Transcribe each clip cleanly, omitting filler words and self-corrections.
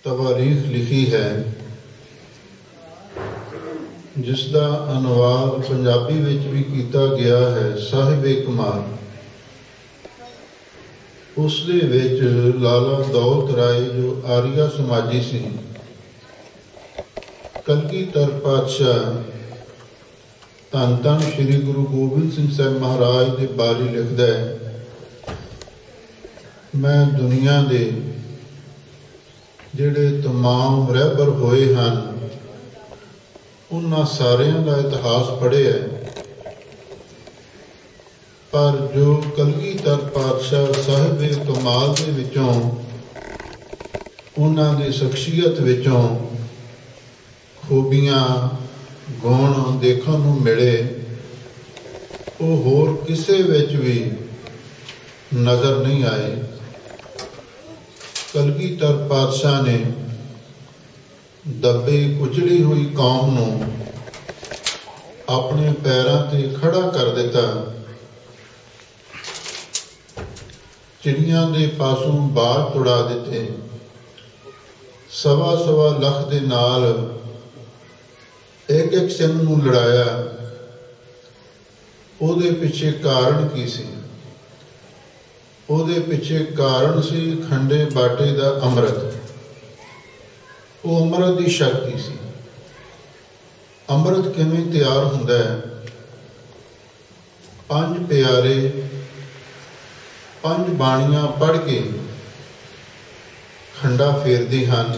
तवारीख लिखी है, जिसका अनुवाद पंजाबी विच भी किया गया है। साहिब-ए-कमाल उस दे विच लाला दौलत राय जो आर्या समाजी सी, कलगीधर पातशाह धन धन श्री गुरु गोबिंद सिंह साहब महाराज के बारे लिखदा है। मैं दुनिया के जिहड़े तमाम रहबर होए हैं उन्हां सारियां दा इतिहास पढ़िया, पर जो कलगीधर पातशाह साहिब-ए-कमाल दे विचों उन्हां दी शख्सियत विचों खूबियां गुण देखण नूं मिले, वो होर किसे विच भी नज़र नहीं आए। कलगीधर पातशाह ने दबे कुचली हुई कौम नूं अपने पैरों ते खड़ा कर दिता। चिड़ियां दे पासों बाज उड़ा दिते। सवा सवा लख दे नाल एक एक सिंह नूं लड़ाया। उहदे पिछे कारण की सी? उहदे पिछे कारण सी खंडे बाटे दा अमृत। वो अमृत की शक्ति सी। अमृत किवें तैयार हुंदा है? पंज प्यारे पंज बाणियां पढ़ के खंडा फेरदे हन।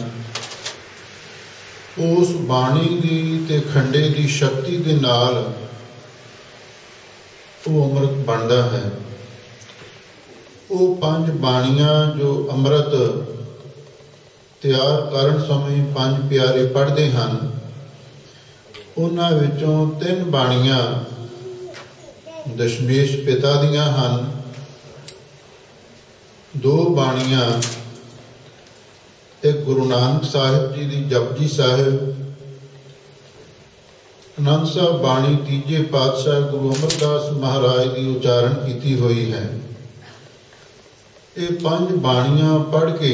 उस बाणी दी ते खंडे की शक्ति दे नाल वो अमृत बनता है। वो पंज बाणियां जो अमृत तैयार करन समय पंज प्यारे पढ़ते हैं, उन्हां विचों तीन बाणियां दशमेश पिता दियां हन, दो बाणियां एक गुरु नानक साहिब जी की जपजी साहिब, आनंद साहब बाणी तीजे पातशाह गुरु अमरदास महाराज की उचारण की हुई है। ये पंज बाणियां पढ़ के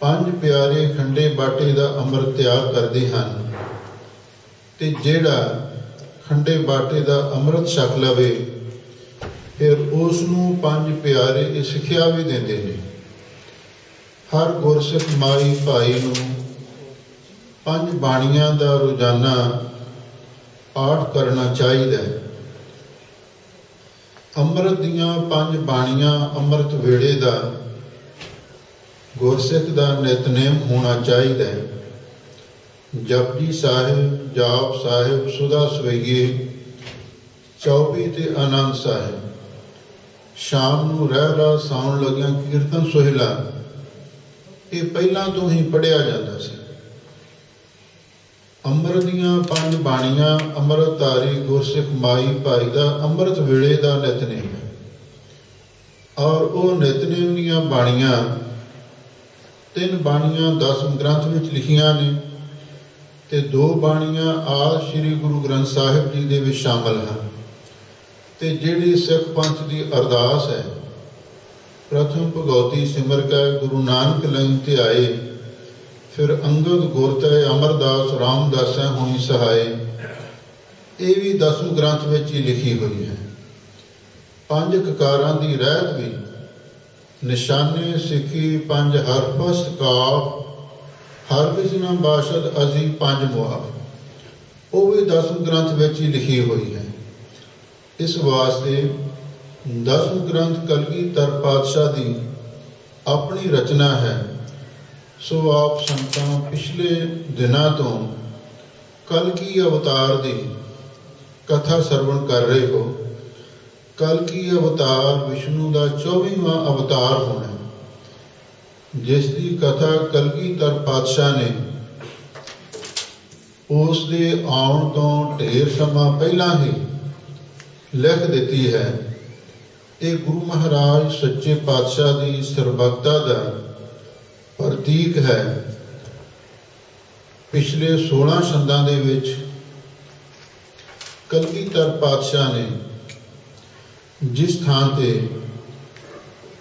पंज प्यारे खंडे बाटे का अमृत तैयार करते हैं, ते जेड़ा खंडे बाटे का अमृत छक लवे फिर उसनूं पंज प्यारे ये सिक्ख्या भी देंदे ने। हर गुरसिख माई भाई नूं पंज बाणियां का रोजाना पाठ करना चाहिए। अमृत दियां पंज बाणियां अमृत वेले का गुरसिख का नितनेम होना चाहिए। जपजी साहिब, जाप साहिब, सुधा सवैये, चौबी ते आनंद साहिब, शाम नूं रहरा साउण लग्या कीर्तन सोहिला, ये पहला तो ही पढ़िया जाता सी। अमृत दियां पंज बाणियां अमृतधारी गुरसिख माई भाई का अमृत वेले का नितनेम है। और वो नितनेम दियां बाणियां तीन बाणियां दसम ग्रंथ विच लिखियां ने, ते दो बाणियां आदि श्री गुरु ग्रंथ साहिब जी दे विच शामिल हैं। ते जिहड़ी सिख पंथ की अरदास है, प्रथम भगौती सिमर कै गुरु नानक लंघ ते आए, फिर अंगद गुर तै अमरदास रामदास हुई सहाय, ये भी दसम ग्रंथ विच ही लिखी हुई है। पंज ककारां दी रहत भी निशाने सिखी पंज हरफस्त काफ, हर किस न बाशद अजी पंज मुआफ, वो भी दसम ग्रंथ विच ही लिखी हुई है। इस वास्ते दसम ग्रंथ कलगीधर पातशाह की अपनी रचना है। सो आप संतां पिछले दिनों तो कलगी अवतार की कथा सरवण कर रहे हो। कलगी अवतार विष्णु का 24वां अवतार होना, जिसकी कथा कलगीधर पातशाह ने उस दे आउण तो ढेर समा पहला ही लिख दी है। ये गुरु महाराज सच्चे पातशाह की सरबत्ता का प्रतीक है। पिछले 16 छंदां दे विच कलगीधर पातशाह ने जिस थां ते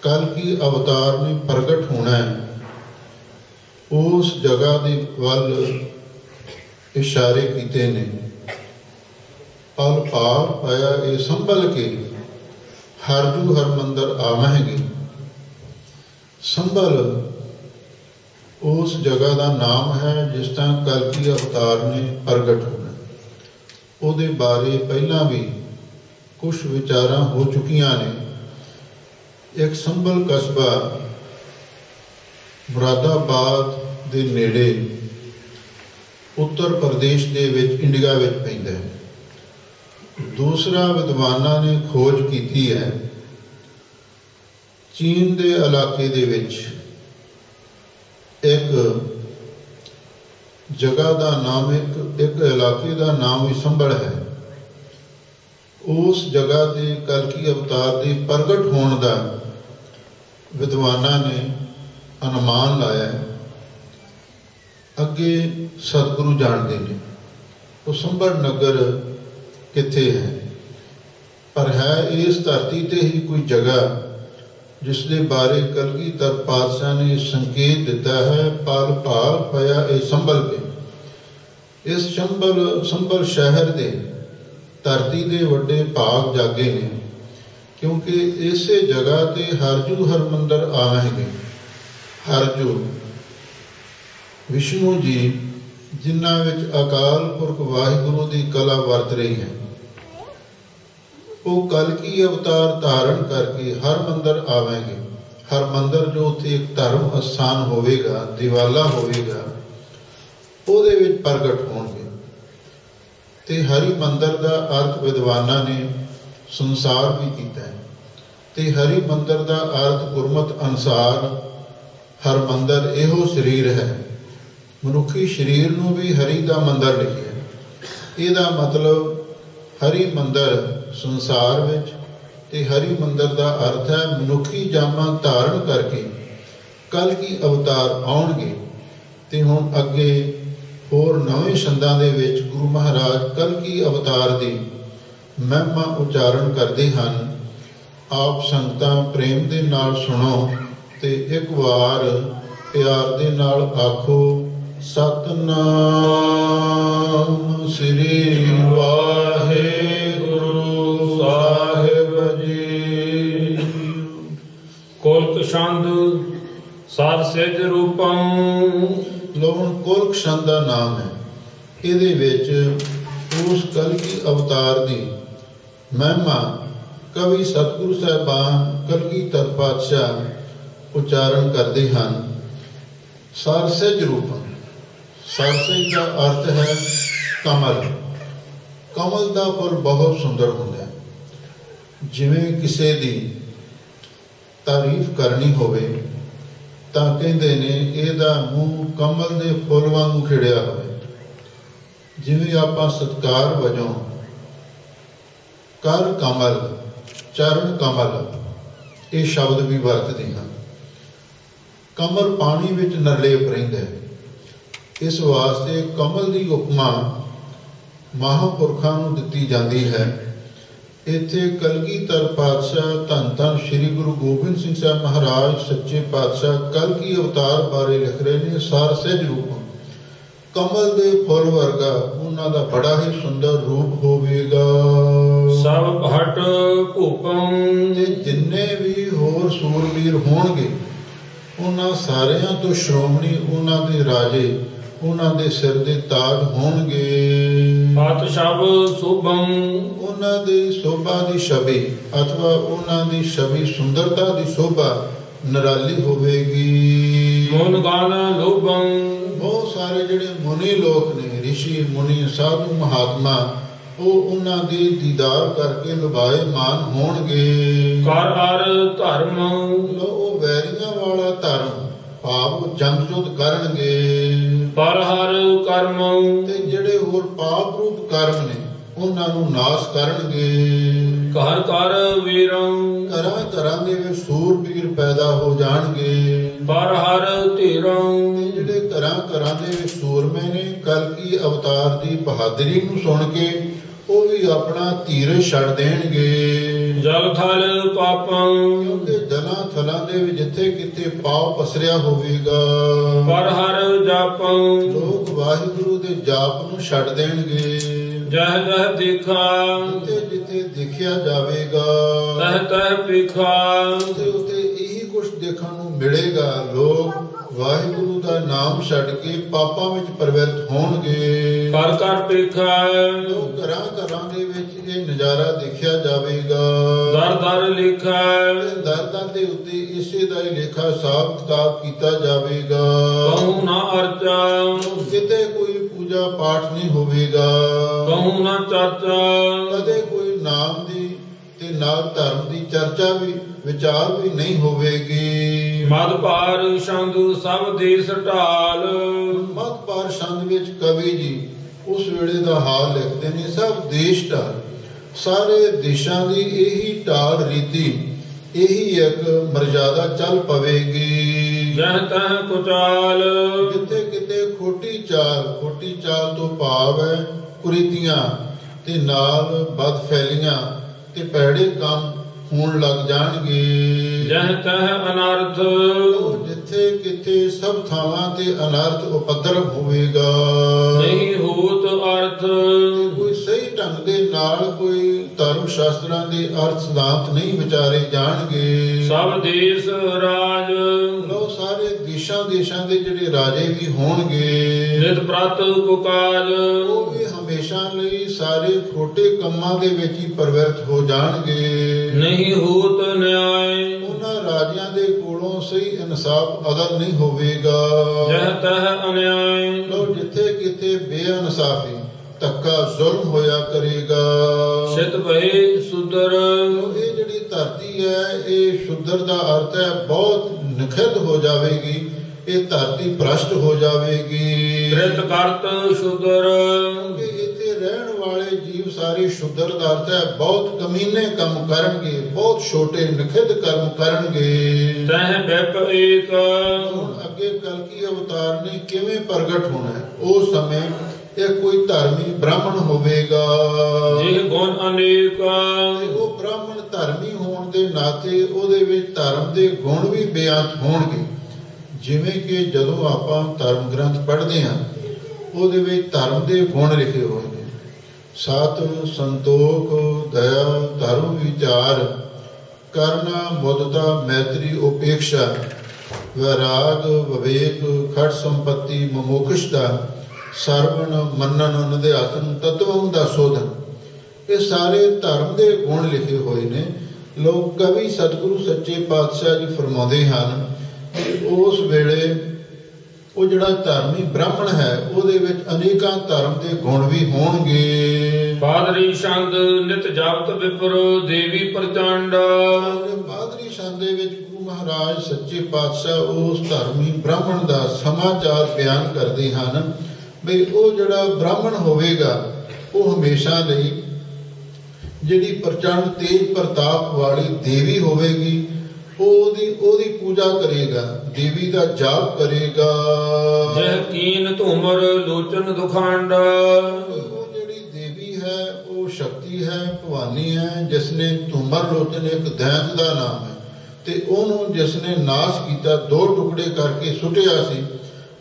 कल की अवतार ने प्रगट होना है, उस जगह के वल इशारे किए ने। पल पार पाया ये संभल के हरजू हरमंदर आवहेंगे। संभल उस जगह का नाम है जिस तरह कलकी अवतार ने प्रगट होना। उहदे बारे पहला भी कुछ विचार हो चुकियां ने। एक संभल कस्बा मुरादाबाद के नेड़े उत्तर प्रदेश के इंडिया में पैंदा है। दूसरा विद्वाना ने खोज की है चीन के इलाके दे विच एक जगह का नाम एक इलाके का नाम भी संभल है। उस जगह के कलकी अवतार के प्रगट होने का विद्वाना ने अनुमान लाया। अगे सतगुरु जानते हैं वो संभल नगर किथे है, पर है इस धरती ते ही कोई जगह जिसके बारे कलगीधर पातशाह ने संकेत दिता है। पल पाल पाया ये संभल के। इस संभल शहर के धरती के वड्डे भाग जागे ने, क्योंकि इसे जगह ते हरजू हरमंदर आवेंगे। हरजू विष्णु जी जिन्हां विच अकाल पुरख वाहिगुरु की कला वरत रही है, वो कलकी अवतार धारण करके हरमंदर आवेंगे। हरमंदर जो उत्थे एक धर्म स्थान होवेगा, दिवाला होवेगा, उहदे विच प्रगट होणगे। ते हरि मंदिर का अर्थ विद्वाना ने संसार भी किया है। ते हरि मंदिर का अर्थ गुरमत अनुसार हरमंदर इहो शरीर है। मनुखी शरीर नूं भी हरि का मंदिर लिखिया। इहदा मतलब हरि मंदिर संसार विच ते हरि मंदिर का अर्थ है मनुखी जामा धारण करके कलकी अवतार आउणगे। ते हुण अगे होर नवे छंदां दे विच गुरु महाराज कलकी अवतार दी महिमा उचारण करते हैं। आप संगतां प्रेम दे नाल सुनो ते एक बार प्यार दे नाल आखो सतनाम श्री वाहेगुरु साहिब जी। कोलक छंद सार सेज रूपम। लोन कोलक छंद का नाम है। इहदे विच उस कलकी अवतार दी महिमा कवि सतगुरु साहिबान कलगीधर पातशाह उच्चारण करते हैं। सारसेज रूप। सारसेज का अर्थ है कमल। कमल का फुल बहुत सुंदर होता है। जिवें किसी की तारीफ करनी होवे तां कहंदे ने इहदा मूँह कमल के फुल वांगू खिड़िया होवे। जिवें आपां सत्कार वजों कर कमल, चरण कमल ये शब्द भी वरतते हैं। कमल पानी विच निर्लेप रहिंदा है। इस वास्ते कमल की उपमा महापुरखों नूं दित्ती जाती है। इत्थे कलगीधर पातशाह धन धन श्री गुरु गोबिंद सिंह साहब महाराज सच्चे पातशाह कलकी अवतार बारे लिख रहे हैं। सारसेज रूप कमल के फुल वर्गा उन्हां दा बड़ा ही सुंदर रूप होवेगा। सब भट भूपम ते जिन्ने भी होर सूरवीर होणगे उन्हां सारियां तो श्रोमणी उन्हां दे राजे उन्हां दे सिर दे ताज होणगे। पत शब शोभम उन्हां दी शोभा दी छवि अथवा उन्हां दी छवि सुंदरता दी शोभा निराली होवेगी। मुन गान लोभम बहुत सारे जिहड़े मुनि लोक ने ऋषि मुनि साधु महात्मा वो उन्हां दे दीदार करके लुभाए मान होणगे। कर हर धर्म वो वैरियां वाला धर्म भाव जंग युद्ध करनगे। पर हर कर्म ते जिहड़े होर पाप रूप कर्म ने उन्हां नूं नाश करनगे। घर घर वीरम घरां घरां दे विच सूरबीर पैदा हो जाणगे। पर हर धीरम जिहड़े घरां घरां दे विच सूरमे ने कलकी अवतार दी बहादरी नूं सुण के वो भी अपना धीरज छड़ देणगे। जल थल पापम क्योंकि जलां थलां दे विच जिथे किते पाप पसरिया होवेगा। पर हर ਜਾਪਉ। ਲੋਕ ਵਾਹਿਗੁਰੂ ਦੇ ਜਾਪ ਨੂੰ ਛੱਡ ਦੇਣਗੇ। ਜਹ ਜਹ ਦੇਖਾ ਜਿੱਥੇ ਜਿੱਥੇ ਦੇਖਿਆ ਜਾਵੇਗਾ ਤਹ ਤਹ ਪੀਖਾ। ਉਤੇ ਉਤੇ ਇਹੀ ਕੁਛ ਦੇਖਣ ਨੂੰ ਮਿਲੇਗਾ। ਲੋਕ ਵਾਹਿਗੁਰੂ ਦਾ ਨਾਮ ਛੱਡ ਕੇ ਪਾਪਾਂ ਵਿੱਚ ਪ੍ਰਵਿਰਤ ਹੋਣਗੇ। ਕਰ ਕਰ ਪੀਖਾ ਲੋਕ ਘਰਾਂ ਘਰਾਂ ਦੇ ਵਿੱਚ ਇਹ ਨਜ਼ਾਰਾ ਦੇਖਿਆ ਜਾਵੇਗਾ। ਦਰ ਦਰ ਲਿਖਾ ਦਰਦਾਂ ਦੇ ਉੱਤੇ ਇਸੇ ਦਾ ਹੀ ਲੇਖਾ ਹਿਸਾਬ ਕਿਤਾਬ ਕੀਤਾ ਜਾਵੇਗਾ। ਕਹੂੰ ਨਾ ਅਰਚਾ ਕਿਤੇ ਕੋਈ ਪੂਜਾ ਪਾਠ ਨਹੀਂ ਹੋਵੇਗਾ। ਕਹੂੰ ਨਾ ਚਰਚਾ ਕਦੇ ਕੋਈ ਨਾਮ ਦੀ ਤੇ ਨਾਲ ਧਰਮ ਦੀ ਚਰਚਾ ਵੀ ਵਿਚਾਰ ਵੀ ਨਹੀਂ ਹੋਵੇਗੀ। ਮਦ ਭਾਰ ਸੰਧੂ ਸਭ ਦੇਸ ਢਾਲ। ਮਤ ਪਾਰ ਸੰਦ ਵਿੱਚ ਕਵੀ ਜੀ ਉਸ ਵੇਲੇ ਦਾ ਹਾਲ ਲਿਖਦੇ ਨੇ। ਸਭ ਦੇਸ਼ ਢਾਲ, ਸਾਰੇ ਦੇਸ਼ਾਂ ਦੀ ਇਹੀ ਢਾਲ ਰੀਤੀ, ਇਹੀ ਇੱਕ ਮਰਜ਼ਾਦਾ ਚੱਲ ਪਵੇਗੀ। ਜਹ ਤਹ ਕੁਚਾਲ ਜਿੱਥੇ ਕਿਤੇ ਖੋਟੀ ਚਾਲ ਤੋਂ ਭਾਵ ਹੈ ਕੁਰੀਤੀਆਂ ਤੇ ਨਾਲ ਬਦ ਫੈਲੀਆਂ ਤੇ ਭੈੜੇ ਕੰਮ ਹੋਣ ਲੱਗ ਜਾਣਗੇ। ਜਹ ਤਹ ਅਨਰਥ ਜਿੱਥੇ ਕਿਤੇ ਸਭ ਥਾਵਾਂ ਤੇ ਅਨਰਥ ਉਪਦਰਵ ਹੋਵੇਗਾ। ਨਹੀਂ ਹੋਤ ਅਰਥ ਕੋਈ ਸਹੀ ਢੰਗ ਦੇ ਨਾਲ ਕੋਈ ਧਰਮ ਸ਼ਾਸਤਰਾਂ ਦੇ ਅਰਥ ਸਿਧਾਂਤ ਨਹੀਂ ਵਿਚਾਰੇ ਜਾਣਗੇ। ਸਭ ਦੇਸ ਰਾਜ ਲੋ ਸਾਰੇ ਦੇਸ਼ਾਂ ਦੇ ਜਿਹੜੇ ਰਾਜੇ ਵੀ ਹੋਣਗੇ। ਨਿਤ ਪ੍ਰਤ ਕੁਕਾਜ ਉਹ ਵੀ ਹਮੇਸ਼ਾ ਲਈ ਸਾਰੇ ਖੋਟੇ ਕੰਮਾਂ ਦੇ ਵਿੱਚ ਹੀ ਪ੍ਰਵਿਰਤ ਹੋ ਜਾਣਗੇ। ਨਹੀਂ ਹੋਤ ਨਿਆਏ ਉਹਨਾਂ ਰਾਜਿਆਂ ਦੇ ਕੋਲੋਂ ਸਹੀ ਇਨਸਾਫ ਅਦਲ ਨਹੀਂ ਹੋਵੇਗਾ। ਜਹ ਤਹ ਅਨਿਆਏ ਲੋ ਜਿੱਥੇ ਕਿਤੇ ਬੇਇਨਸਾਫੀ ਧੱਕਾ ਜ਼ੁਲਮ ਹੋਇਆ ਕਰੇਗਾ। ਸ਼ਿਤ ਭਏ ਸੁਦਰ ਇਹ ਜਿਹੜੀ ਧਰਤੀ ਹੈ ਇਹ ਸ਼ੁੱਧਰ ਦਾ ਅਰਥ ਹੈ ਬਹੁਤ ਨਿਖਿਧ ਹੋ ਜਾਵੇਗੀ। ਇਹ ਧਰਤੀ ਭ੍ਰਸ਼ਟ ਹੋ ਜਾਵੇਗੀ। ਤ੍ਰਿਤ ਕਰਤ ਸੁਦਰ ਕਿਉਂਕਿ ਇੱਥੇ ਰਹਿਣ ਵਾਲੇ ਜੀਵ ਸਾਰੇ ਸ਼ੁੱਧਰ ਦਾ ਅਰਥ ਹੈ ਬਹੁਤ ਕਮੀਨੇ ਕੰਮ ਕਰਨਗੇ, ਬਹੁਤ ਛੋਟੇ ਨਿਖਿਧ ਕਰਮ ਕਰਨਗੇ। ਤਹ ਵਿਪ ਏਕ ਹੁਣ ਅੱਗੇ ਕਲਕੀ ਅਵਤਾਰ ਨੇ ਕਿਵੇਂ ਪ੍ਰਗਟ ਹੋਣਾ ਹੈ। ਉਸ ਸਮੇਂ ਇਹ ਕੋਈ ਧਰਮੀ ਬ੍ਰਾਹਮਣ ਹੋਵੇਗਾ। ਜਿਹ ਗੁਣ ਅਨੇਕ ਤੇ ਉਹ ਬ੍ਰਾਹਮਣ ਧਰਮੀ ਹੋਣ ਦੇ ਨਾਤੇ ਉਹਦੇ ਵਿੱਚ ਧਰਮ ਦੇ ਗੁਣ ਵੀ ਬਿਆਨ ਹੋਣਗੇ। ਜਿਵੇਂ ਕਿ ਜਦੋਂ ਆਪਾਂ ਧਰਮ ਗ੍ਰੰਥ ਪੜ੍ਹਦੇ ਹਾਂ ਉਹਦੇ ਵਿੱਚ ਧਰਮ ਦੇ ਗੁਣ ਲਿਖੇ ਹੋਏ ਨੇ। ਸਤ ਸੰਤੋਖ ਦਇਆ ਧਰਮ ਵਿਚਾਰ ਕਰਨਾ ਮੁਦਤਾ ਮੈਤਰੀ ਉਪੇਖਸ਼ਾ ਵੈਰਾਗ ਵਿਵੇਕ ਖਟ ਸੰਪਤੀ ਮਮੋਖਸ਼ਤਾ ਸਰਵਣ ਮੰਨਣ ਨਿਧਿਆਸਨ ਤਤਵੰ ਦਾ ਸੋਧਨ। ਇਹ ਸਾਰੇ ਧਰਮ ਦੇ ਗੁਣ ਲਿਖੇ ਹੋਏ ਨੇ। ਲੋਕ ਕਵੀ ਸਤਿਗੁਰੂ ਸੱਚੇ ਪਾਤਸ਼ਾਹ ਜੀ ਫਰਮਾਉਂਦੇ ਹਨ ਕਿ ਉਸ ਵੇਲੇ ਉਹ ਜਿਹੜਾ ਧਰਮੀ ਬ੍ਰਾਹਮਣ ਹੈ ਉਹਦੇ ਵਿੱਚ ਅਨੇਕਾਂ ਧਰਮ ਦੇ ਗੁਣ ਵੀ ਹੋਣਗੇ। ਬਾਦਰੀ ਛੰਦ ਨਿਤ ਜਪਤ ਵਿਪਰ ਦੇਵੀ ਪ੍ਰਚੰਡ। ਬਾਦਰੀ ਛੰਦ ਦੇ ਵਿੱਚ ਗੁਰੂ ਮਹਾਰਾਜ ਸੱਚੇ ਪਾਤਸ਼ਾਹ ਉਸ ਧਰਮੀ ਬ੍ਰਾਹਮਣ ਦਾ ਸਮਾਚਾਰ ਬਿਆਨ ਕਰਦੇ ਹਨ ਬਈ ਉਹ ਜਿਹੜਾ ਬ੍ਰਾਹਮਣ ਹੋਵੇਗਾ ਉਹ ਹਮੇਸ਼ਾ ਲਈ ਜਿਹੜੀ ਪ੍ਰਚੰਡ ਤੇਜ ਪ੍ਰਤਾਪ ਵਾਲੀ ਦੇਵੀ ਹੋਵੇਗੀ ਉਹਦੀ ਪੂਜਾ ਕਰੇਗਾ, ਦੇਵੀ ਦਾ ਜਾਪ ਕਰੇਗਾ। ਜਹ ਕੀਨ ਧੂਮਰ ਲੋਚਨ ਦੁਖਾਂਡ ਉਹ ਜਿਹੜੀ ਦੇਵੀ ਹੈ ਉਹ ਸ਼ਕਤੀ ਹੈ, ਭਵਾਨੀ ਹੈ, ਜਿਸਨੇ ਧੂਮਰ ਲੋਚਨ ਇੱਕ ਦੈਂਤ ਦਾ ਨਾਮ ਹੈ ਤੇ ਉਹਨੂੰ ਜਿਸਨੇ ਨਾਸ਼ ਕੀਤਾ, ਦੋ ਟੁਕੜੇ ਕਰਕੇ ਸੁੱਟਿਆ ਸੀ,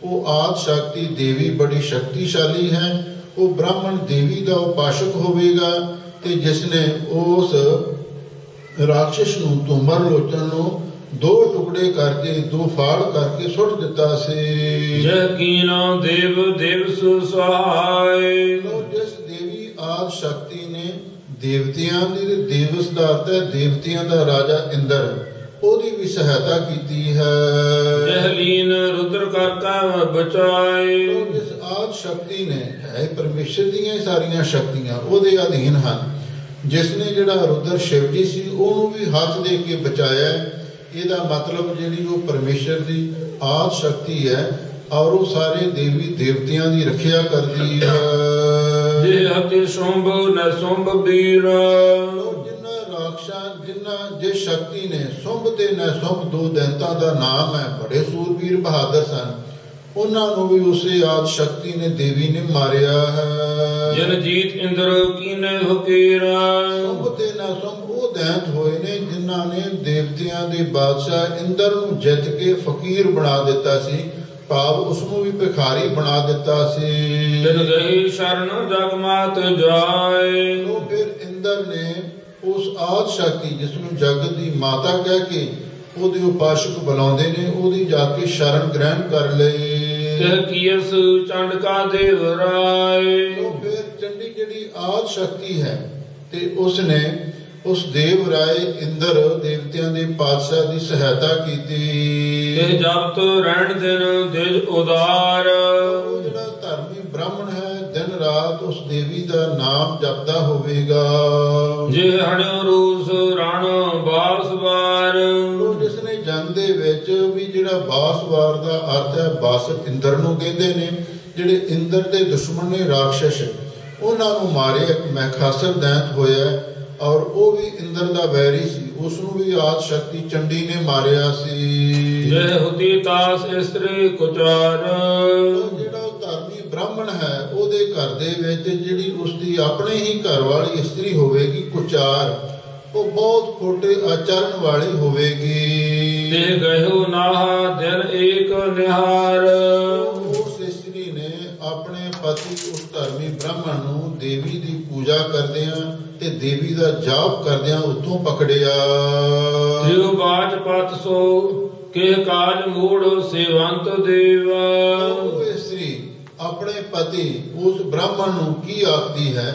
ਉਹ ਆਦ ਸ਼ਕਤੀ ਦੇਵੀ ਬੜੀ ਸ਼ਕਤੀਸ਼ਾਲੀ ਹੈ। ਉਹ ਬ੍ਰਾਹਮਣ ਦੇਵੀ ਦਾ ਉਪਾਸ਼ਕ ਹੋਵੇਗਾ ਤੇ ਜਿਸਨੇ ਉਸ ਰਾਖਸ਼ ਨੂੰ ਧੂਮਰ ਲੋਚਨ ਨੂੰ ਦੋ ਟੁਕੜੇ ਕਰਕੇ ਦੋ ਫਾੜ ਕਰਕੇ ਸੁੱਟ ਦਿੱਤਾ ਸੀ। ਜਹ ਕੀਨਾ ਦੇਵ ਦਿਵਸ ਸਹਾਇ ਜਿਸ ਦੇਵੀ ਆਦ ਸ਼ਕਤੀ ਨੇ ਦੇਵਤਿਆਂ ਦੀ ਦਿਵਸ ਦਾ ਅਰਥ ਹੈ ਦੇਵਤਿਆਂ ਦਾ ਰਾਜਾ ਇੰਦਰ, ਉਹਦੀ ਵੀ ਸਹਾਇਤਾ ਕੀਤੀ ਹੈ। ਜਹ ਲੀਨ ਰੁਦਰ ਕਰਤਾ ਬਚਾਏ ਜਿਸ ਆਦ ਸ਼ਕਤੀ ਨੇ ਹੈ ਪਰਮੇਸ਼ਰ ਦੀਆਂ ਸਾਰੀਆਂ ਸ਼ਕਤੀਆਂ ਉਹਦੇ ਅਧੀਨ ਹਨ। ਜਿਸਨੇ ਜਿਹੜਾ ਰੁਦਰ ਸ਼ਿਵ ਜੀ ਸੀ ਉਹਨੂੰ ਵੀ ਹੱਥ ਦੇ ਕੇ ਬਚਾਇਆ। ਇਹਦਾ ਮਤਲਬ ਜਿਹੜੀ ਉਹ ਪਰਮੇਸ਼ਰ ਦੀ ਆਦ ਸ਼ਕਤੀ ਹੈ ਔਰ ਉਹ ਸਾਰੇ ਦੇਵੀ ਦੇਵਤਿਆਂ ਦੀ ਰੱਖਿਆ ਕਰਦੀ ਹੈ। ਜੇ ਹਤੇ ਸੁੰਭ ਨ ਸੁੰਭ ਵੀਰ ਜਿਸ ਸ਼ਕਤੀ ਨੇ ਸੁੰਭ ਤੇ ਨੈਸੁੰਭ ਦੋ ਦੈਂਤਾਂ ਦਾ ਨਾਮ ਹੈ, ਬੜੇ ਸੂਰਬੀਰ ਬਹਾਦਰ ਸਨ, ਉਹਨਾਂ ਨੂੰ ਵੀ ਉਸੇ ਆਦ ਸ਼ਕਤੀ ਨੇ ਦੇਵੀ ਨੇ ਮਾਰਿਆ ਹੈ। ਜਨ ਜੀਤ ਇੰਦਰ ਕੀਨੇ ਫਕੀਰਾ ਸੁੰਭ ਤੇ ਨੈਸੁੰਭ ਉਹ ਦੈਂਤ ਹੋਏ ਨੇ ਜਿਨ੍ਹਾਂ ਨੇ ਦੇਵਤਿਆਂ ਦੇ ਬਾਦਸ਼ਾਹ ਇੰਦਰ ਨੂੰ ਜਿੱਤ ਕੇ ਫਕੀਰ ਬਣਾ ਦਿੱਤਾ ਸੀ ਭਾਵ ਉਸ ਨੂੰ ਵੀ ਭਿਖਾਰੀ ਬਣਾ ਦਿੱਤਾ ਸੀ। ਤਿਨ ਗਈ ਸ਼ਰਨ ਜਗ ਮਾਤ ਜਾਏ। ਉਹ ਫਿਰ ਇੰਦਰ ਨੇ ਉਸ ਆਦਿ ਸ਼ਕਤੀ ਜਿਸ ਨੂੰ ਜਗਤ ਦੀ ਮਾਤਾ ਕਹਿ ਕੇ ਉਹਦੇ ਉਪਾਸ਼ਕ ਬੁਲਾਉਂਦੇ ਨੇ, ਉਹਦੀ ਜਾ ਕੇ ਸ਼ਰਨ ਗ੍ਰਹਿਣ ਕਰ ਲਈ। ਤਿਹ ਕੀਸ ਚੰਡਕਾ ਦੇਵ ਰਾਏ। ਉਹ ਫਿਰ ਚੰਡੀ ਜਿਹੜੀ ਆਦਿ ਸ਼ਕਤੀ ਹੈ ਤੇ ਉਸ ਨੇ ਉਸ ਦੇਵ ਰਾਏ ਇੰਦਰ ਦੇਵਤਿਆਂ ਦੇ ਪਾਤਸ਼ਾਹ ਦੀ ਸਹਾਇਤਾ ਕੀਤੀ। ਤੇ ਜਪਤ ਰਹਿਣ ਦਿਨ ਦਿਜ ਉਦਾਰ। ਉਹ ਜਿਹੜਾ ਧਰਮੀ ਬ੍ਰਾਹਮਣ ਹੈ ਦਿਨ ਰਾਤ ਉਸ ਦੇਵੀ ਦਾ ਨਾਮ ਜਪਦਾ ਹੋਵੇਗਾ। ਜੇ ਹਣਿਓ ਰੂਸ ਰਣ ਬਾਸਵਾਰ। ਉਹ ਜਿਸ ਨੇ ਜੰਗ ਦੇ ਵਿੱਚ ਵੀ ਜਿਹੜਾ ਬਾਸਵਾਰ ਦਾ ਅਰਥ ਹੈ ਬਸ ਇੰਦਰ ਨੂੰ ਕਹਿੰਦੇ ਨੇ, ਜਿਹੜੇ ਇੰਦਰ ਦੇ ਦੁਸ਼ਮਣ ਨੇ ਰਾਖਸ਼, ਉਹਨਾਂ ਨੂੰ ਮਾਰੇ। ਇੱਕ ਮੈਖਾਸਰ ਦੈਂਤ ਹੋਇਆ ਔਰ ਉਹ ਵੀ ਇੰਦਰ ਦਾ ਵੈਰੀ ਸੀ, ਉਸ ਨੂੰ ਵੀ ਆਦਿ ਸ਼ਕਤੀ ਚੰਡੀ ਨੇ ਮਾਰਿਆ ਸੀ। ਜੇ ਹੁਤੀ ਤਾਸ ਇਸਤਰੀ ਕੁਚਾਰ। ਜਿਹੜਾ ਉਹ ਧਰਮੀ ਬ੍ਰਾਹਮਣ ਹੈ ਉਹਦੇ ਘਰ ਦੇ ਵਿੱਚ ਜਿਹੜੀ ਉਸਦੀ ਆਪਣੇ ਹੀ ਘਰ ਵਾਲੀ ਇਸਤਰੀ ਹੋਵੇਗੀ ਕੁਚਾਰ, ਉਹ ਬਹੁਤ ਖੋਟੇ ਆਚਰਨ ਵਾਲੀ ਹੋਵੇਗੀ। ਤੇ ਗਇਓ ਨਾਹ ਦਿਨ ਏਕ ਨਿਹਾਰ। ਉਸ ਇਸਤਰੀ ਨੇ ਆਪਣੇ ਪਤੀ ਉਸ ਧਰਮੀ ਬ੍ਰਾਹਮਣ ਨੂੰ ਦੇਵੀ ਦੀ ਪੂਜਾ ਕਰਦਿਆਂ ਤੇ ਦੇਵੀ ਦਾ ਜਾਪ ਕਰਦਿਆਂ ਉੱਥੋਂ ਪਕੜਿਆ। ਜਿਉ ਬਾਜ ਪਤ ਸੋ ਕੇ ਕਾਜ ਮੂੜ ਸੇਵੰਤ ਦੇਵਾ। ਉਹ ਇਸਤਰੀ ਆਪਣੇ ਪਤੀ ਉਸ ਬ੍ਰਾਹਮਣ ਨੂੰ ਕੀ ਆਖਦੀ ਹੈ?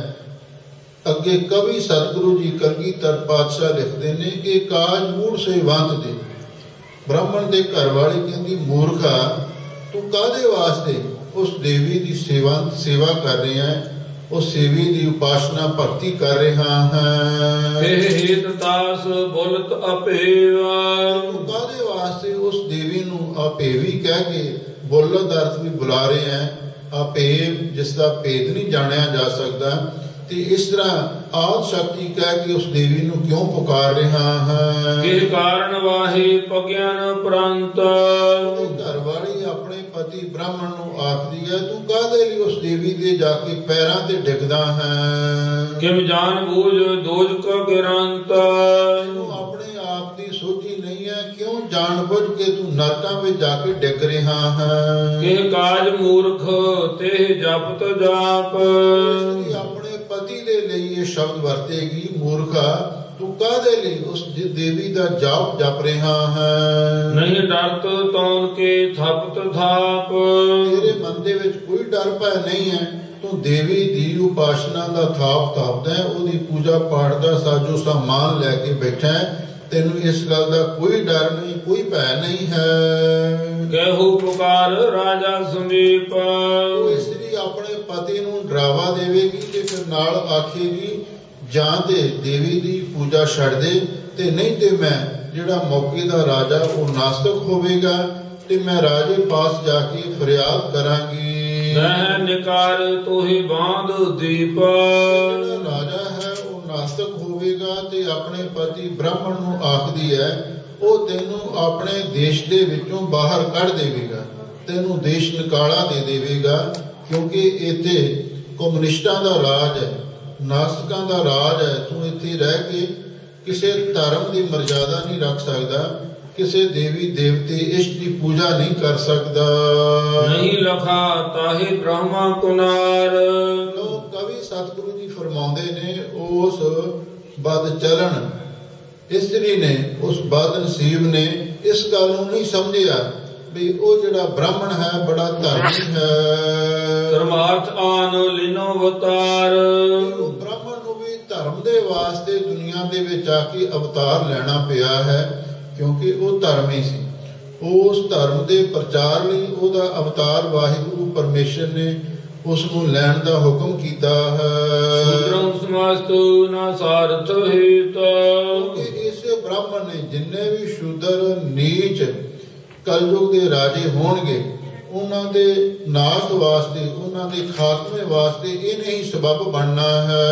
ਅੱਗੇ ਕਵੀ ਸਤਿਗੁਰੂ ਜੀ ਕਲਗੀਧਰ ਪਾਤਸ਼ਾਹ ਲਿਖਦੇ ਨੇ ਕਿ ਕਾਜ ਮੂੜ ਸੇਵੰਤ ਦੇ। ਬ੍ਰਾਹਮਣ ਦੇ ਘਰ ਵਾਲੀ ਕਹਿੰਦੀ, ਮੂਰਖਾ ਤੂੰ ਕਾਹਦੇ ਵਾਸਤੇ ਉਸ ਦੇਵੀ ਦੀ ਸੇਵਾ ਕਰ ਰਿਹਾ ਹੈ, ਉਸ ਦੇਵੀ ਦੀ ਉਪਾਸਨਾ ਭਗਤੀ ਕਰ ਰਿਹਾ ਹੈ। ਹੇਤ ਤਾਸ ਬੁਲਤ ਅਪੇਵਾ। ਤੂੰ ਕਾਹਦੇ ਵਾਸਤੇ ਉਸ ਦੇਵੀ ਨੂੰ ਆਪੇਵੀ ਕਹਿ ਕੇ ਬੁੱਲਤ ਅਰਥ ਵੀ ਬੁਲਾ ਰਹੇ ਹੈ। ਆਪੇਵ ਜਿਸ ਦਾ ਭੇਦ ਨਹੀਂ ਜਾਣਿਆ ਜਾ ਸਕਦਾ, ਤੇ ਇਸ ਤਰ੍ਹਾਂ ਆਦਿ ਸ਼ਕਤੀ ਕਹਿ ਕੇ ਉਸ ਦੇਵੀ ਨੂੰ ਕਿਉਂ ਪੁਕਾਰ ਰਿਹਾ ਹੈ? ਕਿ ਕਾਰਨ ਵਾਹੇ ਪਗਿਆਨ ਪ੍ਰੰਤ। ਘਰ ਵਾਲੀ ਆਪਣੇ ਪਤੀ ਬ੍ਰਾਹਮਣ ਨੂੰ ਆਖਦੀ ਹੈ, ਤੂੰ ਕਾਹਦੇ ਲਈ ਉਸ ਦੇਵੀ ਦੇ ਜਾ ਕੇ ਪੈਰਾਂ ਤੇ ਡਿੱਗਦਾ ਹੈ? ਕਿਮ ਜਾਣ ਬੂਝ ਦੋਜਕ ਗਿਰੰਤ। ਤੈਨੂੰ ਆਪਣੇ ਆਪ ਦੀ ਸੋਝੀ ਨਹੀਂ ਹੈ, ਕਿਉਂ ਜਾਣ ਬੁੱਝ ਕੇ ਤੂੰ ਨਰਕਾਂ ਵਿੱਚ ਜਾ ਕੇ ਡਿੱਗ ਰਿਹਾ ਹੈ? ਕਿ ਕਾਜ ਮੂਰਖ ਤੇ ਜਪਤ ਜਾਪ। ਆਪਣੇ ਪਤੀ ਦੇ ਲਈ ਇਹ ਸ਼ਬਦ ਵਰਤੇਗੀ, ਮੂਰਖਾ ਤੂੰ ਕਾਹਦੇ ਲਈ ਉਸ ਦੇਵੀ ਦਾ ਜਾਪ ਜਪ ਰਿਹਾ ਹੈ? ਨਹੀਂ ਡਰਤ ਤੌਨ ਕੇ ਥਪਤ ਥਾਪ। ਤੇਰੇ ਮਨ ਦੇ ਵਿੱਚ ਕੋਈ ਡਰ ਭੈ ਨਹੀਂ ਹੈ, ਤੂੰ ਦੇਵੀ ਦੀ ਉਪਾਸਨਾ ਦਾ ਥਾਪ ਥਾਪਦਾ ਹੈ, ਉਹਦੀ ਪੂਜਾ ਪਾਠ ਦਾ ਸਾਜੋ ਸਾਮਾਨ ਲੈ ਕੇ ਬੈਠਾ ਹੈ। ਤੈਨੂੰ ਇਸ ਗੱਲ ਦਾ ਕੋਈ ਡਰ ਨਹੀਂ, ਕੋਈ ਭੈ ਨਹੀਂ ਹੈ। ਕਹਿਓ ਪੁਕਾਰ ਰਾਜਾ ਸਮੀਪ। ਉਹ ਇਸਤਰੀ ਆਪਣੇ ਪਤੀ ਨੂੰ ਡਰਾਵਾ ਦੇਵੇਗੀ ਤੇ ਫਿਰ ਨਾਲ ਆਖੇਗੀ, ਜਾਂ ਤੇ ਦੇਵੀ ਦੀ ਪੂਜਾ ਛੱਡ ਦੇ, ਤੇ ਨਹੀਂ ਤੇ ਮੈਂ ਜਿਹੜਾ ਮੌਕੇ ਦਾ ਰਾਜਾ ਉਹ ਨਾਸਤਕ ਹੋਵੇਗਾ ਤੇ ਮੈਂ ਰਾਜੇ ਪਾਸ ਜਾ ਕੇ ਫਰਿਆਦ ਕਰਾਂਗੀ। ਮੈਂ ਨਿਕਾਰ ਤੋਹੀ ਬਾਂਧ ਦੀਪ। ਜਿਹੜਾ ਰਾਜਾ ਹੈ ਉਹ ਨਾਸਤਕ ਹੋਵੇਗਾ ਤੇ ਆਪਣੇ ਪਤੀ ਬ੍ਰਾਹਮਣ ਨੂੰ ਆਖਦੀ ਹੈ, ਉਹ ਤੈਨੂੰ ਆਪਣੇ ਦੇਸ਼ ਦੇ ਵਿੱਚੋਂ ਬਾਹਰ ਕੱਢ ਦੇਵੇਗਾ, ਤੈਨੂੰ ਦੇਸ਼ ਨਿਕਾਲਾ ਦੇ ਦੇਵੇਗਾ, ਕਿਉਂਕਿ ਇੱਥੇ ਕਮਿਊਨਿਸਟਾਂ ਦਾ ਰਾਜ ਹੈ, ਨਾਸਤਕਾਂ ਦਾ ਰਾਜ ਹੈ। ਤੂੰ ਇੱਥੇ ਰਹਿ ਕੇ ਕਿਸੇ ਧਰਮ ਦੀ ਮਰਜ਼ਾਦਾ ਨਹੀਂ ਰੱਖ ਸਕਦਾ, ਕਿਸੇ ਦੇਵੀ ਦੇਵਤੇ ਇਸ਼ਟ ਦੀ ਪੂਜਾ ਨਹੀਂ ਕਰ ਸਕਦਾ। ਨਹੀਂ ਲਖਾ ਤਾਹੇ ਬ੍ਰਹਮਾ ਕੁਨਾਰ। ਲੋਕ ਕਵੀ ਸਤਿਗੁਰੂ ਜੀ ਫਰਮਾਉਂਦੇ ਨੇ, ਉਸ ਬਦ ਚਲਣ ਇਸਤਰੀ ਨੇ, ਉਸ ਬਦ ਨਸੀਬ ਨੇ ਇਸ ਗੱਲ ਨੂੰ ਨਹੀਂ ਸਮਝਿਆ ਵੀ ਉਹ ਜਿਹੜਾ ਬ੍ਰਾਹਮਣ ਹੈ ਬੜਾ ਧਰਮੀ ਹੈ। ਧਰਮਾਰਥ ਆਨ ਲਿਨੋ ਅਵਤਾਰ। ਬ੍ਰਾਹਮਣ ਨੂੰ ਵੀ ਧਰਮ ਦੇ ਵਾਸਤੇ ਦੁਨੀਆ ਦੇ ਵਿੱਚ ਆ ਕੇ ਅਵਤਾਰ ਲੈਣਾ ਪਿਆ ਹੈ, ਕਿਉਂਕਿ ਉਹ ਧਰਮੀ ਸੀ। ਉਸ ਧਰਮ ਦੇ ਪ੍ਰਚਾਰ ਲਈ ਉਹਦਾ ਅਵਤਾਰ ਵਾਹਿਗੁਰੂ ਪਰਮੇਸ਼ਰ ਨੇ ਉਸ ਨੂੰ ਲੈਣ ਦਾ ਹੁਕਮ ਕੀਤਾ ਹੈ। ਸ਼ੂਦਰੰ ਸਮਸਤੁ ਨਾ ਸਾਰਥ ਹਿਤ। ਇਸੇ ਬ੍ਰਾਹਮਣ ਨੇ ਜਿੰਨੇ ਵੀ ਸ਼ੂਦਰ ਨੀਚ ਕਲਯੁਗ ਦੇ ਰਾਜੇ ਹੋਣਗੇ, ਉਹਨਾਂ ਦੇ ਨਾਸ਼ ਵਾਸਤੇ, ਉਹਨਾਂ ਦੇ ਖਾਤਮੇ ਵਾਸਤੇ ਇਹਨੇ ਹੀ ਸਬਬ ਬਣਨਾ ਹੈ।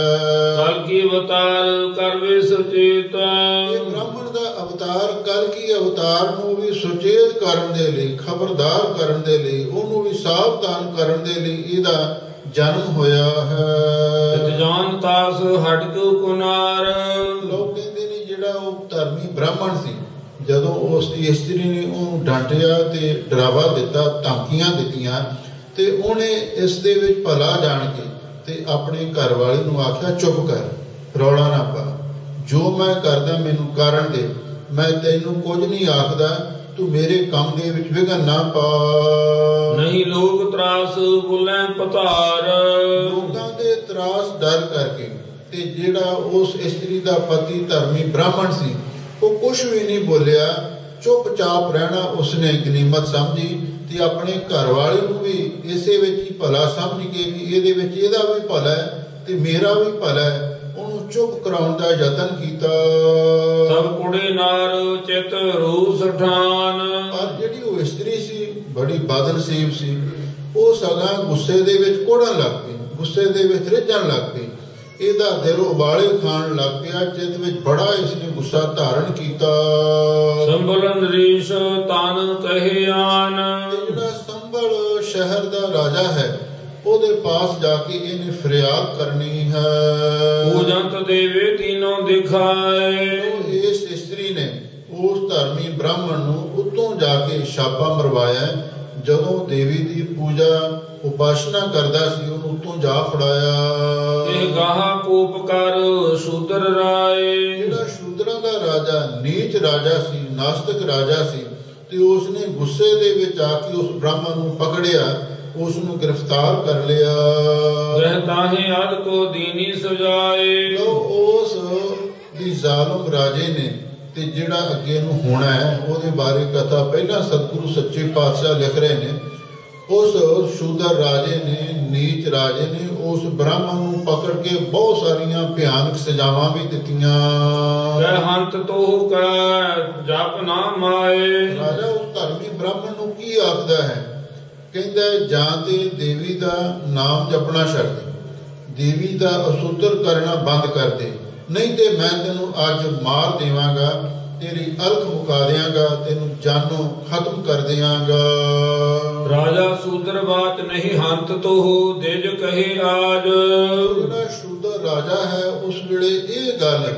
ਕਲਕੀ ਅਵਤਾਰ ਕਰਵੇ ਸੁਚੇਤ। ਇਹ ਬ੍ਰਾਹਮਣ ਦਾ ਅਵਤਾਰ ਕਲਕੀ ਅਵਤਾਰ ਨੂੰ ਵੀ ਸੁਚੇਤ ਕਰਨ ਦੇ ਲਈ, ਖਬਰਦਾਰ ਕਰਨ ਦੇ ਲਈ, ਉਹਨੂੰ ਵੀ ਸਾਵਧਾਨ ਕਰਨ ਦੇ ਲਈ ਇਹਦਾ ਜਨਮ ਹੋਇਆ ਹੈ। ਜਾਨ ਤਾਸ ਹਟਕੂ ਕੁਨਾਰ। ਲੋਕ ਕਹਿੰਦੇ ਨੇ ਜਿਹੜਾ ਉਹ ਧਰਮੀ ਬ੍ਰਾਹਮਣ ਸੀ, ਜਦੋਂ ਉਸ ਇਸਤਰੀ ਨੇ ਉਹਨੂੰ ਡਾਂਟਿਆ ਤੇ ਡਰਾਵਾ ਦਿੱਤਾ, ਧਮਕੀਆਂ ਦਿੱਤੀਆਂ, ਤੇ ਉਹਨੇ ਇਸ ਦੇ ਵਿੱਚ ਭਲਾ ਜਾਣ ਕੇ ਤੇ ਆਪਣੇ ਘਰ ਵਾਲੇ ਨੂੰ ਆਖਿਆ, ਚੁੱਪ ਕਰ, ਰੌਲਾ ਨਾ ਪਾ, ਜੋ ਮੈਂ ਕਰਦਾ ਮੈਨੂੰ ਕਰਨ ਦੇ, ਮੈਂ ਤੈਨੂੰ ਕੁਝ ਨਹੀਂ ਆਖਦਾ, ਤੂੰ ਮੇਰੇ ਕੰਮ ਦੇ ਵਿੱਚ ਵਿਘਨ ਨਾ ਪਾ। ਨਹੀਂ ਲੋਕ ਤਰਾਸ ਬੁਲੇ ਪਤਾਰ, ਲੋਕਾਂ ਦੇ ਤਰਾਸ ਡਰ ਕਰਕੇ ਤੇ ਜਿਹੜਾ ਉਸ ਇਸਤਰੀ ਦਾ ਪਤੀ ਧਰਮੀ ਬ੍ਰਾਹਮਣ ਸੀ, ਉਹ ਕੁਛ ਵੀ ਨਹੀਂ ਬੋਲਿਆ, ਚੁੱਪਚਾਪ ਰਹਿਣਾ ਉਸਨੇ ਗਨੀਮਤ ਸਮਝੀ ਤੇ ਆਪਣੇ ਘਰ ਵਾਲੇ ਨੂੰ ਵੀ ਇਸੇ ਵਿੱਚ ਹੀ ਭਲਾ ਸਮਝ ਕੇ ਵੀ ਇਹਦੇ ਵਿੱਚ ਇਹਦਾ ਵੀ ਭਲਾ ਹੈ ਤੇ ਮੇਰਾ ਵੀ ਭਲਾ ਹੈ, ਉਹਨੂੰ ਚੁੱਪ ਕਰਾਉਣ ਦਾ ਯਤਨ ਕੀਤਾ। ਸਭ ਕੁੜੇ ਨਾਰ ਚਿਤ ਰੂਸ ਠਾਨ, ਪਰ ਜਿਹੜੀ ਉਹ ਇਸਤਰੀ ਸੀ ਬੜੀ ਬਦਨਸੀਬ ਸੀ, ਉਹ ਸਦਾ ਗੁੱਸੇ ਦੇ ਵਿੱਚ ਕੋੜਨ ਲੱਗ ਪਈ, ਗੁੱਸੇ ਦੇ ਵਿੱਚ ਰਿੱਝਣ ਲੱਗ ਪਈ, ਇਹਦਾ ਦਿਲ ਉਬਾਲੇ ਖਾਣ ਲੱਗ ਪਿਆ, ਚਿੱਤ ਵਿੱਚ ਬੜਾ ਇਸਨੇ ਗੁੱਸਾ ਧਾਰਨ ਕੀਤਾ। ਸੰਭਲਨ ਰੀਸ਼ ਤਨ ਕਹੇ ਆਨ, ਜਿਹੜਾ ਸੰਭਲ ਸ਼ਹਿਰ ਦਾ ਰਾਜਾ ਹੈ ਉਹਦੇ ਪਾਸ ਜਾ ਕੇ ਇਹਨੇ ਫਰਿਆਦ ਕਰਨੀ ਹੈ। ਪੂਜੰਤ ਦੇਵੇ ਤੀਨੋਂ ਦਿਖਾਏ, ਇਸ ਇਸਤਰੀ ਨੇ ਉਸ ਧਰਮੀ ਬ੍ਰਾਹਮਣ ਨੂੰ ਉੱਤੋਂ ਜਾ ਕੇ ਛਾਪਾ ਮਰਵਾਇਆ। ਜਦੋਂ ਦੇਵੀ ਦੀ ਪੂਜਾ ਉਪਾਸਨਾ ਕਰਦਾ ਸੀ, ਉਹਨੂੰ ਉੱਤੋਂ ਜਾ ਫੜਾਇਆ। ਇਹ ਗਾਹਾਂ ਕੋਪ ਕਰ ਸ਼ੂਦਰ ਰਾਏ, ਜਿਹੜਾ ਸ਼ੂਦਰਾਂ ਦਾ ਰਾਜਾ ਨੀਚ ਰਾਜਾ ਸੀ, ਨਾਸਤਕ ਰਾਜਾ ਸੀ, ਤੇ ਉਸਨੇ ਗੁੱਸੇ ਦੇ ਵਿੱਚ ਆ ਕੇ ਉਸ ਬ੍ਰਾਹਮਣ ਨੂੰ ਪਕੜਿਆ, ਉਸ ਨੂੰ ਗ੍ਰਿਫਤਾਰ ਕਰ ਲਿਆ। ਰਹਿਤਾਹੇ ਅਦ ਕੋ ਦੀਨੀ ਸਜਾਏ, ਉਸ ਦੀ ਜ਼ਾਲਮ ਰਾਜੇ ਨੇ ਤੇ ਜਿਹੜਾ ਅੱਗੇ ਨੂੰ ਹੋਣਾ ਹੈ ਉਹਦੇ ਬਾਰੇ ਕਥਾ ਪਹਿਲਾਂ ਸਤਿਗੁਰੂ ਸੱਚੇ ਪਾਤਸ਼ਾਹ ਲਿਖ ਰਹੇ ਨੇ। ਉਸ ਸ਼ੂਦਰ ਰਾਜੇ ਨੇ, ਨੀਚ ਰਾਜੇ ਨੇ ਉਸ ਬ੍ਰਾਹਮਣ ਨੂੰ ਪਕੜ ਕੇ ਬਹੁਤ ਸਾਰੀਆਂ ਭਿਆਨਕ ਸਜ਼ਾਵਾਂ ਵੀ ਦਿੱਤੀਆਂ। ਕਹਿ ਹੰਤ ਤੋ ਕੈ ਜਪ ਨਾ ਮਾਏ, ਰਾਜਾ ਉਸ ਧਰਮੀ ਬ੍ਰਾਹਮਣ ਨੂੰ ਕੀ ਆਖਦਾ ਹੈ? ਕਹਿੰਦਾ ਜਾਂ ਤੇ ਦੇਵੀ ਦਾ ਨਾਮ ਜਪਣਾ ਛੱਡ ਦੇ, ਦੇਵੀ ਦਾ ਅਸੁੱਧਰ ਕਰਨਾ ਬੰਦ ਕਰ ਦੇ, ਨਹੀਂ ਤੇ ਮੈਂ ਤੈਨੂੰ ਅੱਜ ਮਾਰ ਦੇਵਾਂਗਾ, ਤੇਰੀ ਅਲਖ ਮੁਕਾ ਦਿਆਂਗਾ, ਤੈਨੂੰ ਜਾਨੋਂ ਖਤਮ ਕਰ ਦਿਆਂਗਾ। ਰਾਜਾ ਸ਼ੂਦਰ ਬਾਤ ਨਹੀਂ ਹੰਤ ਤੋ ਦਿਜ ਕਹੇ ਆਜ, ਜਿਹੜਾ ਸ਼ੂਦਰ ਰਾਜਾ ਹੈ ਉਸ ਵੇਲੇ ਇਹ ਗੱਲ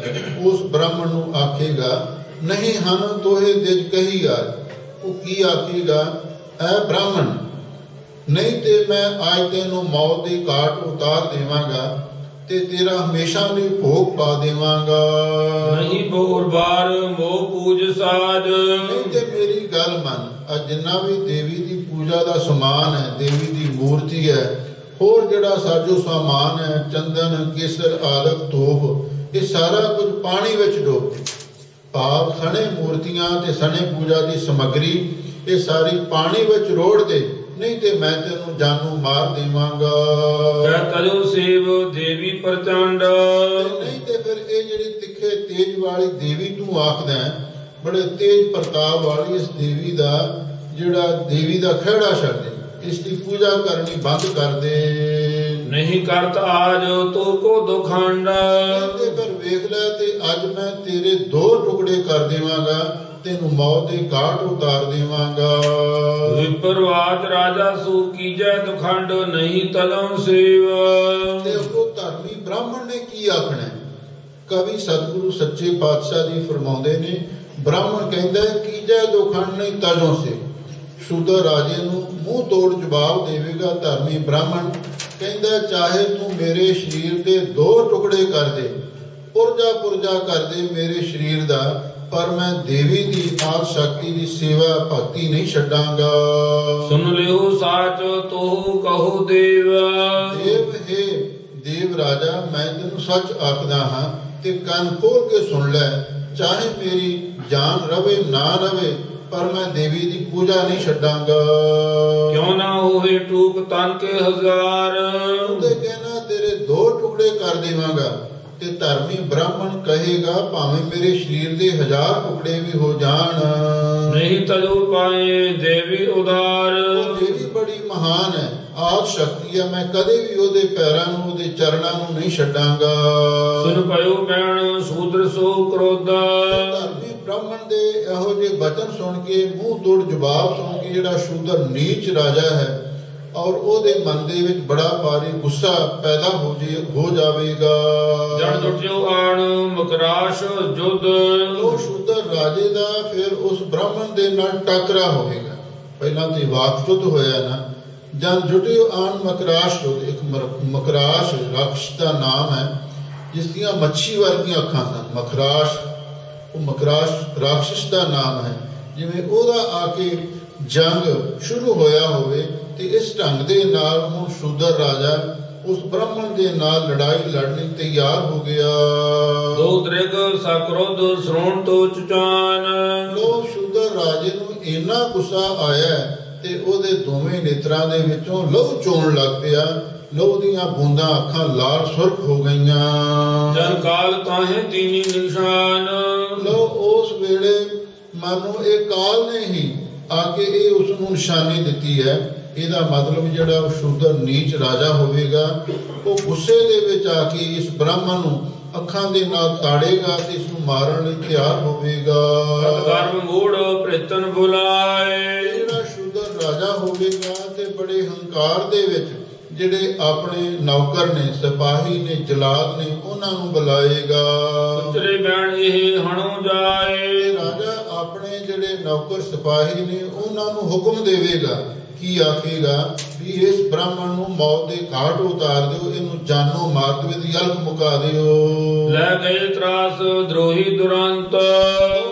ਉਸ ਬ੍ਰਾਹਮਣ ਨੂੰ ਆਖੇਗਾ, ਨਹੀਂ ਹਨ ਤੋਹੇ ਦਿਜ ਕਹੀ ਆਜ। ਉਹ ਕੀ ਆਖੇਗਾ? ਐ ਬ੍ਰਾਹਮਣ, ਨਹੀਂ ਤੇ ਮੈਂ ਅੱਜ ਤੈਨੂੰ ਮੌਤ ਦੀ ਘਾਟ ਉਤਾਰ ਦੇਵਾਂਗਾ ਤੇ ਤੇਰਾ ਹਮੇਸ਼ਾ ਲਈ ਭੋਗ ਪਾ ਦੇਵਾਂਗਾ। ਨਹੀਂ ਬੋਰ ਬਾਰ ਮੋਹ ਪੂਜ ਸਾਜ, ਨਹੀਂ ਤੇ ਮੇਰੀ ਗੱਲ ਮੰਨ, ਅੱਜ ਜਿੰਨਾ ਵੀ ਦੇਵੀ ਦੀ ਪੂਜਾ ਦਾ ਸਮਾਨ ਹੈ, ਦੇਵੀ ਦੀ ਮੂਰਤੀ ਹੈ, ਹੋਰ ਜਿਹੜਾ ਸਾਜੋ ਸਾਮਾਨ ਹੈ, ਚੰਦਨ ਕੇਸਰ ਆਦਿਕ ਧੂਪ, ਇਹ ਸਾਰਾ ਕੁਝ ਪਾਣੀ ਵਿੱਚ ਡੋਬ ਦੇ। ਭਾਵ ਸਣੇ ਮੂਰਤੀਆਂ ਤੇ ਸਣੇ ਪੂਜਾ ਦੀ ਸਮੱਗਰੀ ਇਹ ਸਾਰੀ ਪਾਣੀ ਵਿੱਚ ਰੋੜ ਦੇ, ਨਹੀਂ ਤੇ ਮੈਂ ਤੈਨੂੰ ਜਾਨੋਂ ਮਾਰ ਦੇਵਾਂਗਾ। ਕਹਿ ਤਜੋ ਸੇਵ ਦੇਵੀ ਪ੍ਰਚੰਡ, ਨਹੀਂ ਤੇ ਫਿਰ ਇਹ ਜਿਹੜੀ ਤਿੱਖੇ ਤੇਜ ਵਾਲੀ ਦੇਵੀ ਤੂੰ ਆਖਦਾ ਹੈ, ਬੜੇ ਤੇਜ ਪ੍ਰਤਾਪ ਵਾਲੀ ਇਸ ਦੇਵੀ ਦਾ ਜਿਹੜਾ ਦੇਵੀ ਦਾ ਖਹਿੜਾ ਛੱਡ ਦੇ, ਇਸ ਦੀ ਪੂਜਾ ਕਰਨੀ ਬੰਦ ਕਰ ਦੇ। ਨਹੀਂ ਕਰਤ ਆਜ ਤੋ ਕੋ ਦੁਖੰਡ, ਤੇ ਫਿਰ ਵੇਖ ਲੈ ਤੇ ਅੱਜ ਮੈਂ ਤੇਰੇ 2 ਟੁਕੜੇ ਕਰ ਦੇਵਾਂਗਾ, ਤੈਨੂੰ ਮੌਤ ਦੇ ਘਾਟ ਉਤਾਰ ਦੇਵਾਂਗਾ। ਵਿਪਰਵਾਤ ਰਾਜਾ ਸੂ ਕੀਜੈ ਦੁਖੰਡ, ਨਹੀਂ ਤਲਉ ਸੇਵ। ਤੇ ਉਹ ਧਰਮੀ ਬ੍ਰਾਹਮਣ ਨੇ ਕੀ ਆਖਣਾ? ਕਵੀ ਸਤਿਗੁਰੂ ਸੱਚੇ ਪਾਤਸ਼ਾਹ ਜੀ ਫਰਮਾਉਂਦੇ ਨੇ, ਬ੍ਰਾਹਮਣ ਕਹਿੰਦਾ ਕੀਜੈ ਦੁਖੰਡ ਨਹੀਂ ਤਲਉ ਸੇਵ। ਸ਼ੂਦਰ ਰਾਜੇ ਨੂੰ ਮੂੰਹ ਤੋੜ ਜਵਾਬ ਦੇਵੇਗਾ ਧਰਮੀ ਬ੍ਰਾਹਮਣ, ਕਹਿੰਦਾ ਚਾਹੇ ਤੂੰ ਮੇਰੇ ਸਰੀਰ ਦੇ 2 ਟੁਕੜੇ ਕਰ ਦੇ, ਪੁਰਜਾ ਪੁਰਜਾ ਕਰ ਦੇ ਮੇਰੇ ਸਰੀਰ ਦਾ, ਪਰ ਮੈਂ ਦੇਵੀ ਦੀ ਆਦ ਸ਼ਕਤੀ ਦੀ ਸੇਵਾ ਭਗਤੀ ਨਹੀਂ ਛੱਡਾਂਗਾ। ਸੁਨ ਲਿਓ ਸਾਚ ਤੋ ਕਹੋ ਦੇਵ, ਦੇਵ ਹੈ ਦੇਵ ਰਾਜਾ, ਮੈਂ ਤੈਨੂੰ ਸੱਚ ਆਖਦਾ ਹਾਂ ਤੇ ਕੰਨ ਖੋਲ ਕੇ ਸੁਣ ਲੈ, ਚਾਹੇ ਮੇਰੀ ਜਾਨ ਰਵੇ ਨਾ ਰਵੇ, ਪਰ ਮੈਂ ਦੇਵੀ ਦੀ ਪੂਜਾ ਨਹੀਂ ਛੱਡਾਂਗਾ। ਕਿਉਂ ਨਾ ਹੋਵੇ ਟੂਕ ਤਨ ਕੇ ਹਜ਼ਾਰ, ਉਹਦੇ ਕਹਿਣਾ ਤੇਰੇ 2 ਟੁਕੜੇ ਕਰ ਦੇਵਾਂਗਾ। ਤੇ ਧਰਮੀ ਬ੍ਰਾਹਮਣ ਕਹੇਗਾ ਭਾਵੇਂ ਮੇਰੇ ਸਰੀਰ ਦੇ 1000 ਟੁਕੜੇ ਵੀ ਹੋ ਜਾਣ, ਨਹੀਂ ਤਜੋ ਪਾਏ ਦੇਵੀ ਉਦਾਰ। ਦੇਵੀ ਬੜੀ ਮਹਾਨ ਹੈ, ਆਦ ਸ਼ਕਤੀ ਹੈ, ਮੈਂ ਕਦੇ ਵੀ ਉਹਦੇ ਪੈਰਾਂ ਨੂੰ, ਉਹਦੇ ਚਰਨਾਂ ਨੂੰ ਨਹੀਂ ਛੱਡਾਂਗਾ। ਸੁਨ ਪਇਓ ਬੈਣ ਸ਼ੂਦਰ ਸੋ ਕ੍ਰੋਧ, ਧਰਮੀ ਬ੍ਰਾਹਮਣ ਦੇ ਇਹੋ ਜਿਹੇ ਬਚਨ ਸੁਣ ਕੇ, ਮੂੰਹ ਤੋੜ ਜਵਾਬ ਸੁਣ ਕੇ, ਜਿਹੜਾ ਸ਼ੂਦਰ ਨੀਚ ਰਾਜਾ ਹੈ ਔਰ ਉਹਦੇ ਮਨ ਦੇ ਵਿੱਚ ਬੜਾ ਭਾਰੀ ਗੁੱਸਾ ਪੈਦਾ ਹੋ ਜਾਵੇਗਾ। ਜਨ ਜੁਟਿਓ ਆਣ ਮਕਰਾਸ਼ ਜੁਦ, ਉਹ ਸ਼ੂਦਰ ਰਾਜੇ ਦਾ ਫਿਰ ਉਸ ਬ੍ਰਾਹਮਣ ਦੇ ਨਾਲ ਟਾਕਰਾ ਹੋਵੇਗਾ। ਪਹਿਲਾਂ ਤੇ ਵਾਕਫੁੱਤ ਹੋਇਆ ਨਾ, ਜਨ ਜੁਟਿਓ ਆਣ ਮਕਰਾਸ਼ ਜੁਦ। ਇੱਕ ਮਕਰਾਸ਼ ਰਾਖਸ਼ ਦਾ ਨਾਮ ਹੈ, ਜਿਸ ਦੀਆਂ ਮੱਛੀ ਵਰਗੀਆਂ ਅੱਖਾਂ ਸਨ। ਮਕਰਾਸ਼, ਉਹ ਮਕਰਾਸ਼ ਰਾਖਸ਼ ਦਾ ਨਾਮ ਹੈ। ਜਿਵੇਂ ਉਹਦਾ ਆ ਕੇ ਜੰਗ ਸ਼ੁਰੂ ਹੋਇਆ ਹੋਵੇ, ਤੇ ਇਸ ਢੰਗ ਦੇ ਨਾਲ ਹੁਣ ਸ਼ੂਦਰ ਰਾਜਾ ਉਸ ਬ੍ਰਾਹਮਣ ਦੇ ਨਾਲ ਲੜਾਈ ਲੜਨ ਤਿਆਰ ਹੋ ਗਿਆ। ਦੋ ਦ੍ਰਿਗ ਸਕਰੋਧ ਸ੍ਰੋਣ ਤੋਂ ਚੁਚਾਨ, ਲੋ ਸ਼ੂਦਰ ਰਾਜੇ ਨੂੰ ਇੰਨਾ ਗੁੱਸਾ ਆਇਆ ਤੇ ਉਹਦੇ ਦੋਵੇਂ ਨੇਤਰਾਂ ਦੇ ਵਿੱਚੋਂ ਲਹੂ ਚੋਣ ਲੱਗ ਪਿਆ। ਲਹੂ ਦੀਆਂ ਬੂੰਦਾਂ ਅੱਖਾਂ ਲਾਲ ਸੁਰਖ ਹੋ ਗਈਆਂ। ਜਨ ਕਾਲ ਤਾਹੇ ਤੀਨੀ ਨਿਸ਼ਾਨ, ਲੋ ਉਸ ਵੇਲੇ ਮਾਨੋ ਇਹ ਕਾਲ ਨੇ ਹੀ ਆ ਕੇ ਇਹ ਉਸ ਨੂੰ ਨਿਸ਼ਾਨੀ ਦਿੱਤੀ ਹੈ। ਇਹਦਾ ਮਤਲਬ ਜਿਹੜਾ ਉਹ ਸ਼ੂਦਰ ਨੀਚ ਰਾਜਾ ਹੋਵੇਗਾ, ਉਹ ਗੁੱਸੇ ਦੇ ਵਿੱਚ ਆ ਕੇ ਇਸ ਬ੍ਰਾਹਮਣ ਨੂੰ ਅੱਖਾਂ ਦੇ ਨਾਲ ਤਾੜੇਗਾ ਤੇ ਇਸ ਨੂੰ ਮਾਰਨ ਲਈ ਤਿਆਰ ਹੋਵੇਗਾ। ਗਰਭ ਮੂੜ ਪ੍ਰਿਤਨ ਬੁਲਾਏ, ਜਿਹੜਾ ਸ਼ੂਦਰ ਰਾਜਾ ਹੋਵੇਗਾ ਤੇ ਬੜੇ ਹੰਕਾਰ ਦੇ ਵਿੱਚ ਜਿਹੜੇ ਆਪਣੇ ਨੌਕਰ ਨੇ, ਸਿਪਾਹੀ ਨੇ, ਜਲਾਦ ਨੇ, ਉਹਨਾਂ ਨੂੰ ਬੁਲਾਏਗਾ। ਉਤਰੇ ਬੈਣ ਇਹ ਹਣੋ ਜਾਏ, ਰਾਜਾ ਆਪਣੇ ਜਿਹੜੇ ਨੌਕਰ ਸਿਪਾਹੀ ਨੇ ਉਹਨਾਂ ਨੂੰ ਹੁਕਮ ਦੇਵੇਗਾ। ਕੀ ਆਖੇਗਾ ਵੀ ਇਸ ਬ੍ਰਾਹਮਣ ਨੂੰ ਮੌਤ ਦੇ ਘਾਟ ਉਤਾਰ ਦਿਓ, ਇਹਨੂੰ ਜਾਨੋਂ ਮਾਰ ਦਿਓ, ਇਹਦੀ ਅਲਖ ਮੁਕਾ ਦਿਓ। ਲੈ ਗਏ ਤਰਾਸ ਦਰੋਹੀ ਦੁਰੰਤ,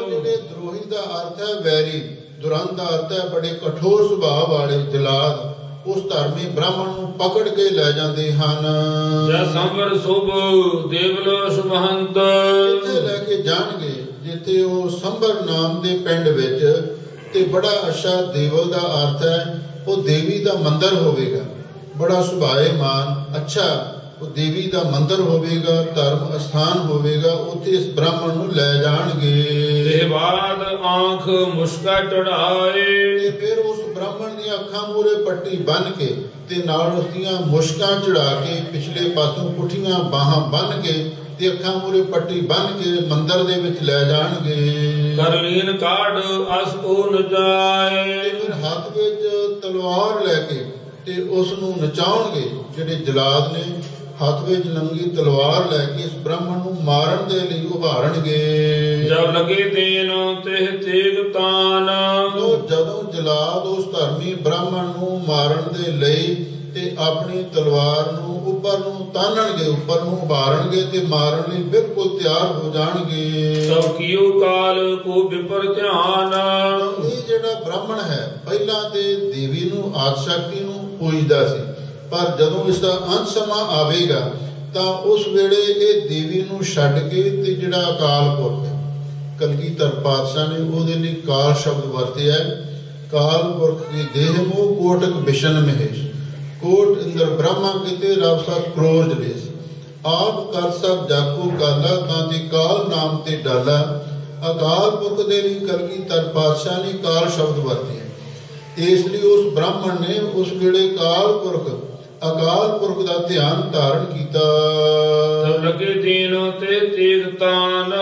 ਜਿਹੜੇ ਦਰੋਹੀ ਦਾ ਅਰਥ ਹੈ ਵੈਰੀ, ਦੁਰੰਤ ਦਾ ਅਰਥ ਹੈ ਬੜੇ ਕਠੋਰ ਸੁਭਾਅ ਵਾਲੇ ਜਲਾਦ, ਉਸ ਧਰਮੀ ਬ੍ਰਾਹਮਣ ਨੂੰ ਪਕੜ ਕੇ ਲੈ ਜਾਂਦੇ ਹਨ। ਜੈ ਸੰਵਰ ਸੁਭ ਦੇਵਲ ਸੁਭਹੰਤ, ਜਿੱਥੇ ਲੈ ਕੇ ਜਾਣਗੇ, ਜਿੱਥੇ ਉਹ ਸੰਭਰ ਨਾਮ ਦੇ ਪਿੰਡ ਵਿੱਚ, ਤੇ ਬੜਾ ਅੱਛਾ ਦੇਵਲ ਦਾ ਅਰਥ ਹੈ ਉਹ ਦੇਵੀ ਦਾ ਮੰਦਰ ਹੋਵੇਗਾ। ਬੜਾ ਸੁਭਾਏਮਾਨ ਅੱਛਾ ਉਹ ਦੇਵੀ ਦਾ ਮੰਦਰ ਹੋਵੇਗਾ, ਧਰਮ ਅਸਥਾਨ ਹੋਵੇਗਾ। ਉੱਥੇ ਇਸ ਬ੍ਰਾਹਮਣ ਨੂੰ ਲੈ ਜਾਣਗੇ। ਤੇ ਬਾਅਦ ਆਂਖ ਮੁਸ਼ਕਾ ਚੜਾਏ, ਤੇ ਫਿਰ ਉਸ ਬ੍ਰਾਹਮਣ ਦੀਆਂ ਅੱਖਾਂ ਮੂਹਰੇ ਪੱਟੀ ਬੰਨ ਕੇ ਤੇ ਨਾਲ ਉਸ ਦੀਆਂ ਮੁਸ਼ਕਾਂ ਚੜਾ ਕੇ, ਪਿਛਲੇ ਪਾਸੋਂ ਪੁੱਠੀਆਂ ਬਾਹਾਂ ਬੰਨ ਕੇ ਤੇ ਅੱਖਾਂ ਮੂਹਰੇ ਪੱਟੀ ਬੰਨ ਕੇ ਮੰਦਰ ਦੇ ਵਿੱਚ ਲੈ ਜਾਣਗੇ। ਕਰਲੀਨ ਕਾਢ ਅਸ ਉਹ ਨਚਾਏ, ਤੇ ਫਿਰ ਹੱਥ ਵਿੱਚ ਤਲਵਾਰ ਲੈ ਕੇ ਤੇ ਉਸ ਨੂੰ ਨਚਾਉਣਗੇ। ਜਿਹੜੇ ਜਲਾਦ ਨੇ ਹੱਥ ਵਿੱਚ ਨੰਗੀ ਤਲਵਾਰ ਲੈ ਕੇ ਇਸ ਬ੍ਰਾਹਮਣ ਨੂੰ ਮਾਰਨ ਦੇ ਲਈ ਉਭਾਰਨਗੇ। ਜਦ ਲਗੇ ਦੇਨ ਤੇ ਤੇਗ ਤਾਨ, ਜਦੋਂ ਜਲਾਦ ਉਸ ਧਰਮੀ ਬ੍ਰਾਹਮਣ ਨੂੰ ਮਾਰਨ ਦੇ ਲਈ ਤੇ ਆਪਣੀ ਤਲਵਾਰ ਨੂੰ ਉੱਪਰ ਨੂੰ ਤਾਨਣਗੇ, ਉੱਪਰ ਨੂੰ ਉਭਾਰਨਗੇ ਤੇ ਮਾਰਨ ਲਈ ਬਿਲਕੁਲ ਤਿਆਰ ਹੋ ਜਾਣਗੇ। ਸਭ ਕੀਓ ਕਾਲ ਕੋ ਵਿਪਰ ਧਿਆਨ, ਇਹ ਜਿਹੜਾ ਬ੍ਰਾਹਮਣ ਹੈ ਪਹਿਲਾਂ ਤੇ ਦੇਵੀ ਨੂੰ, ਆਦਿ ਸ਼ਕਤੀ ਨੂੰ ਪੂਜਦਾ ਸੀ, ਪਰ ਜਦੋਂ ਇਸ ਦਾ ਅੰਤ ਸਮਾਂ ਆਵੇਗਾ ਤਾਂ ਉਸ ਵੇਲੇ ਇਹ ਦੇਵੀ ਨੂੰ ਛੱਡ ਕੇ ਤੇ ਜਿਹੜਾ ਅਕਾਲ ਪੁਰਖ ਹੈ, ਕਲਗੀਧਰ ਪਾਤਸ਼ਾਹ ਨੇ ਉਹਦੇ ਲਈ ਕਾਲ ਸ਼ਬਦ ਵਰਤਿਆ। ਕਾਲ ਪੁਰਖ ਦੀ ਦੇਹ ਮੋਹ ਕੋਟਕ ਬਿਸ਼ਨ ਮਹੇਸ਼, ਕੋਟ ਇੰਦਰ ਬ੍ਰਹਮਾ ਕਿਤੇ ਰਵ ਸਤ ਕ੍ਰੋਧ ਜਲੇਸ। ਆਪ ਕਰ ਸਭ ਜਾਕੋ ਕਾਲਾ, ਤਾਂ ਤੇ ਕਾਲ ਨਾਮ ਤੇ ਡਾਲਾ। ਅਕਾਲ ਪੁਰਖ ਦੇ ਲਈ ਕਲਗੀਧਰ ਪਾਤਸ਼ਾਹ ਨੇ ਕਾਲ ਸ਼ਬਦ ਵਰਤਿਆ। ਇਸ ਲਈ ਉਸ ਬ੍ਰਾਹਮਣ ਨੇ ਉਸ ਵੇਲੇ ਕਾਲ ਪੁਰਖ, ਅਕਾਲ ਪੁਰਖ ਦਾ ਧਿਆਨ ਧਾਰਨ ਕੀਤਾ। ਤਬ ਲਗੇ ਦੀਨ ਤੇ ਤੇਗ ਤਾਨ,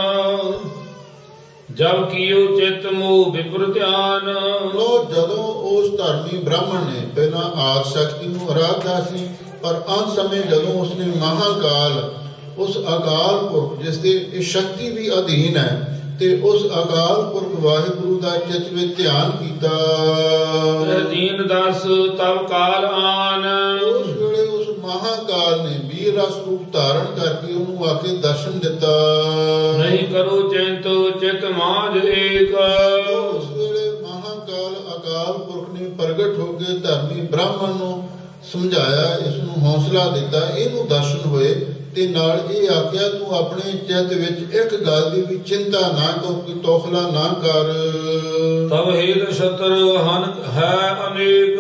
ਜਬ ਕੀਓ ਚਿਤ ਮੋਹ ਵਿਪਰ ਧਿਆਨ। ਲੋ ਜਦੋਂ ਉਸ ਧਰਮੀ ਬ੍ਰਾਹਮਣ ਨੇ ਪਹਿਲਾਂ ਆਦਿ ਸ਼ਕਤੀ ਨੂੰ ਆਰਾਧਨਾ ਸੀ, ਪਰ ਅੰਤ ਸਮੇਂ ਜਦੋਂ ਉਸਨੇ ਮਹਾਕਾਲ, ਉਸ ਅਕਾਲ ਪੁਰਖ ਜਿਸ ਦੇ ਇਹ ਸ਼ਕਤੀ ਵੀ ਅਧੀਨ ਹੈ, ਤੇ ਉਸ ਅਕਾਲ ਪੁਰਖ ਵਾਹਿਗੁਰੂ ਦਾ ਚਿਤ ਵਿੱਚ ਧਿਆਨ ਕੀਤਾ। ਦੀਨ ਦਸ ਤਬ ਕਾਲ ਆਨ, ਉਸ ਵੇਲੇ ਉਸ ਮਹਾਕਾਲ ਨੇ ਵੀਰ ਰਸ ਰੂਪ ਧਾਰਨ ਕਰਕੇ ਉਹਨੂੰ ਆ ਕੇ ਦਰਸ਼ਨ ਦਿੱਤਾ। ਨਹੀਂ ਕਰੋ ਚਿੰਤ ਚਿਤ ਮਾਝ ਏਕ, ਉਸ ਵੇਲੇ ਮਹਾਕਾਲ ਅਕਾਲ ਪੁਰਖ ਨੇ ਪ੍ਰਗਟ ਹੋ ਕੇ ਧਰਮੀ ਬ੍ਰਾਹਮਣ ਨੂੰ ਸਮਝਾਇਆ, ਇਸ ਨੂੰ ਹੌਸਲਾ ਦਿੱਤਾ, ਇਹਨੂੰ ਦਰਸ਼ਨ ਹੋਏ ਤੇ ਨਾਲ ਇਹ ਆਖਿਆ ਤੂੰ ਆਪਣੇ ਚਿੱਤ ਵਿੱਚ ਇੱਕ ਗੱਲ ਦੀ ਵੀ ਚਿੰਤਾ ਨਾ ਕਰ, ਕੋਈ ਤੋਖਲਾ ਨਾ ਕਰ। ਤਬ ਹੇਤ ਛਤਰ ਹਨ ਹੈ ਅਨੇਕ,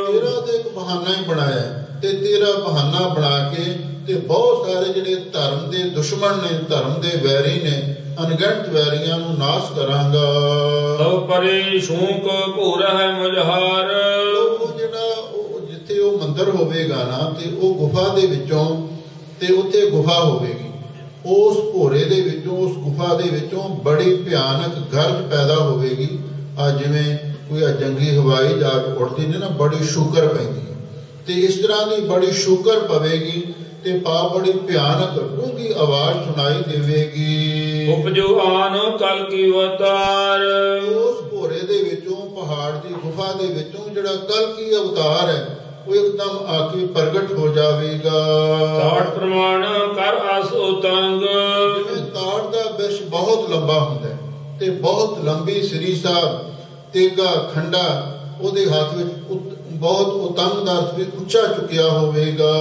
ਤੇਰਾ ਤੇ ਇੱਕ ਬਹਾਨਾ ਹੀ ਬਣਾਇਆ ਤੇ ਤੇਰਾ ਬਹਾਨਾ ਬਣਾ ਕੇ ਤੇ ਬਹੁਤ ਸਾਰੇ ਜਿਹੜੇ ਧਰਮ ਦੇ ਦੁਸ਼ਮਣ ਨੇ, ਧਰਮ ਦੇ ਵੈਰੀ ਨੇ, ਅਣਗਿਣਤ ਵੈਰੀਆਂ ਨੂੰ ਨਾਸ਼ ਕਰਾਂਗਾ। ਤਬ ਪਰੇ ਸ਼ੂਕ ਭੂਰ ਹੈ ਮਝਾਰ, ਉਹ ਜਿਹੜਾ ਜਿੱਥੇ ਉਹ ਮੰਦਰ ਹੋਵੇਗਾ ਨਾ, ਤੇ ਉਹ ਗੁਫਾ ਦੇ ਵਿੱਚੋਂ, ਤੇ ਉੱਥੇ ਗੁਫਾ ਹੋਵੇਗੀ, ਉਸ ਭੋਰੇ ਦੇ ਵਿੱਚੋਂ, ਉਸ ਗੁਫਾ ਦੇ ਵਿੱਚੋਂ ਬੜੀ ਭਿਆਨਕ ਗਰਜ ਪੈਦਾ ਹੋਵੇਗੀ। ਆ ਜਿਵੇਂ ਕੋਈ ਜੰਗੀ ਹਵਾਈ ਜਹਾਜ਼ ਉੱਡਦੀ ਨੇ ਨਾ, ਬੜੀ ਸ਼ੂਕਰ ਪੈਂਦੀ ਹੈ, ਤੇ ਇਸ ਤਰ੍ਹਾਂ ਦੀ ਬੜੀ ਸ਼ੂਕਰ ਪਵੇਗੀ ਤੇ ਪਾਪ ਬੜੀ ਭਿਆਨਕ ਡੂੰਘੀ ਆਵਾਜ਼ ਸੁਣਾਈ ਦੇਵੇਗੀ। ਉਪਜੋ ਆਨ ਕਲ ਕੀ ਅਵਤਾਰ, ਉਸ ਭੋਰੇ ਦੇ ਵਿੱਚੋਂ, ਪਹਾੜ ਦੀ ਗੁਫਾ ਦੇ ਵਿੱਚੋਂ ਜਿਹੜਾ ਕਲ ਕੀ ਅਵਤਾਰ ਹੈ ਉਹ ਇੱਕਦਮ ਆ ਕੇ ਪ੍ਰਗਟ ਹੋ ਜਾਵੇਗਾ। ਤਾੜ ਪ੍ਰਮਾਣ ਕਰ ਆਸ ਉਤੰਗ, ਜਿਵੇਂ ਤਾੜ ਦਾ ਬਿਰਛ ਬਹੁਤ ਲੰਬਾ ਹੁੰਦਾ ਹੈ ਤੇ ਬਹੁਤ ਲੰਬੀ ਸ੍ਰੀ ਸਾਹਿਬ ਤੇਗਾ ਖੰਡਾ ਉਹਦੇ ਹੱਥ ਵਿੱਚ ਬਹੁਤ ਉਤੰਗ ਦਾ ਉੱਚਾ ਚੁੱਕਿਆ ਹੋਵੇਗਾ।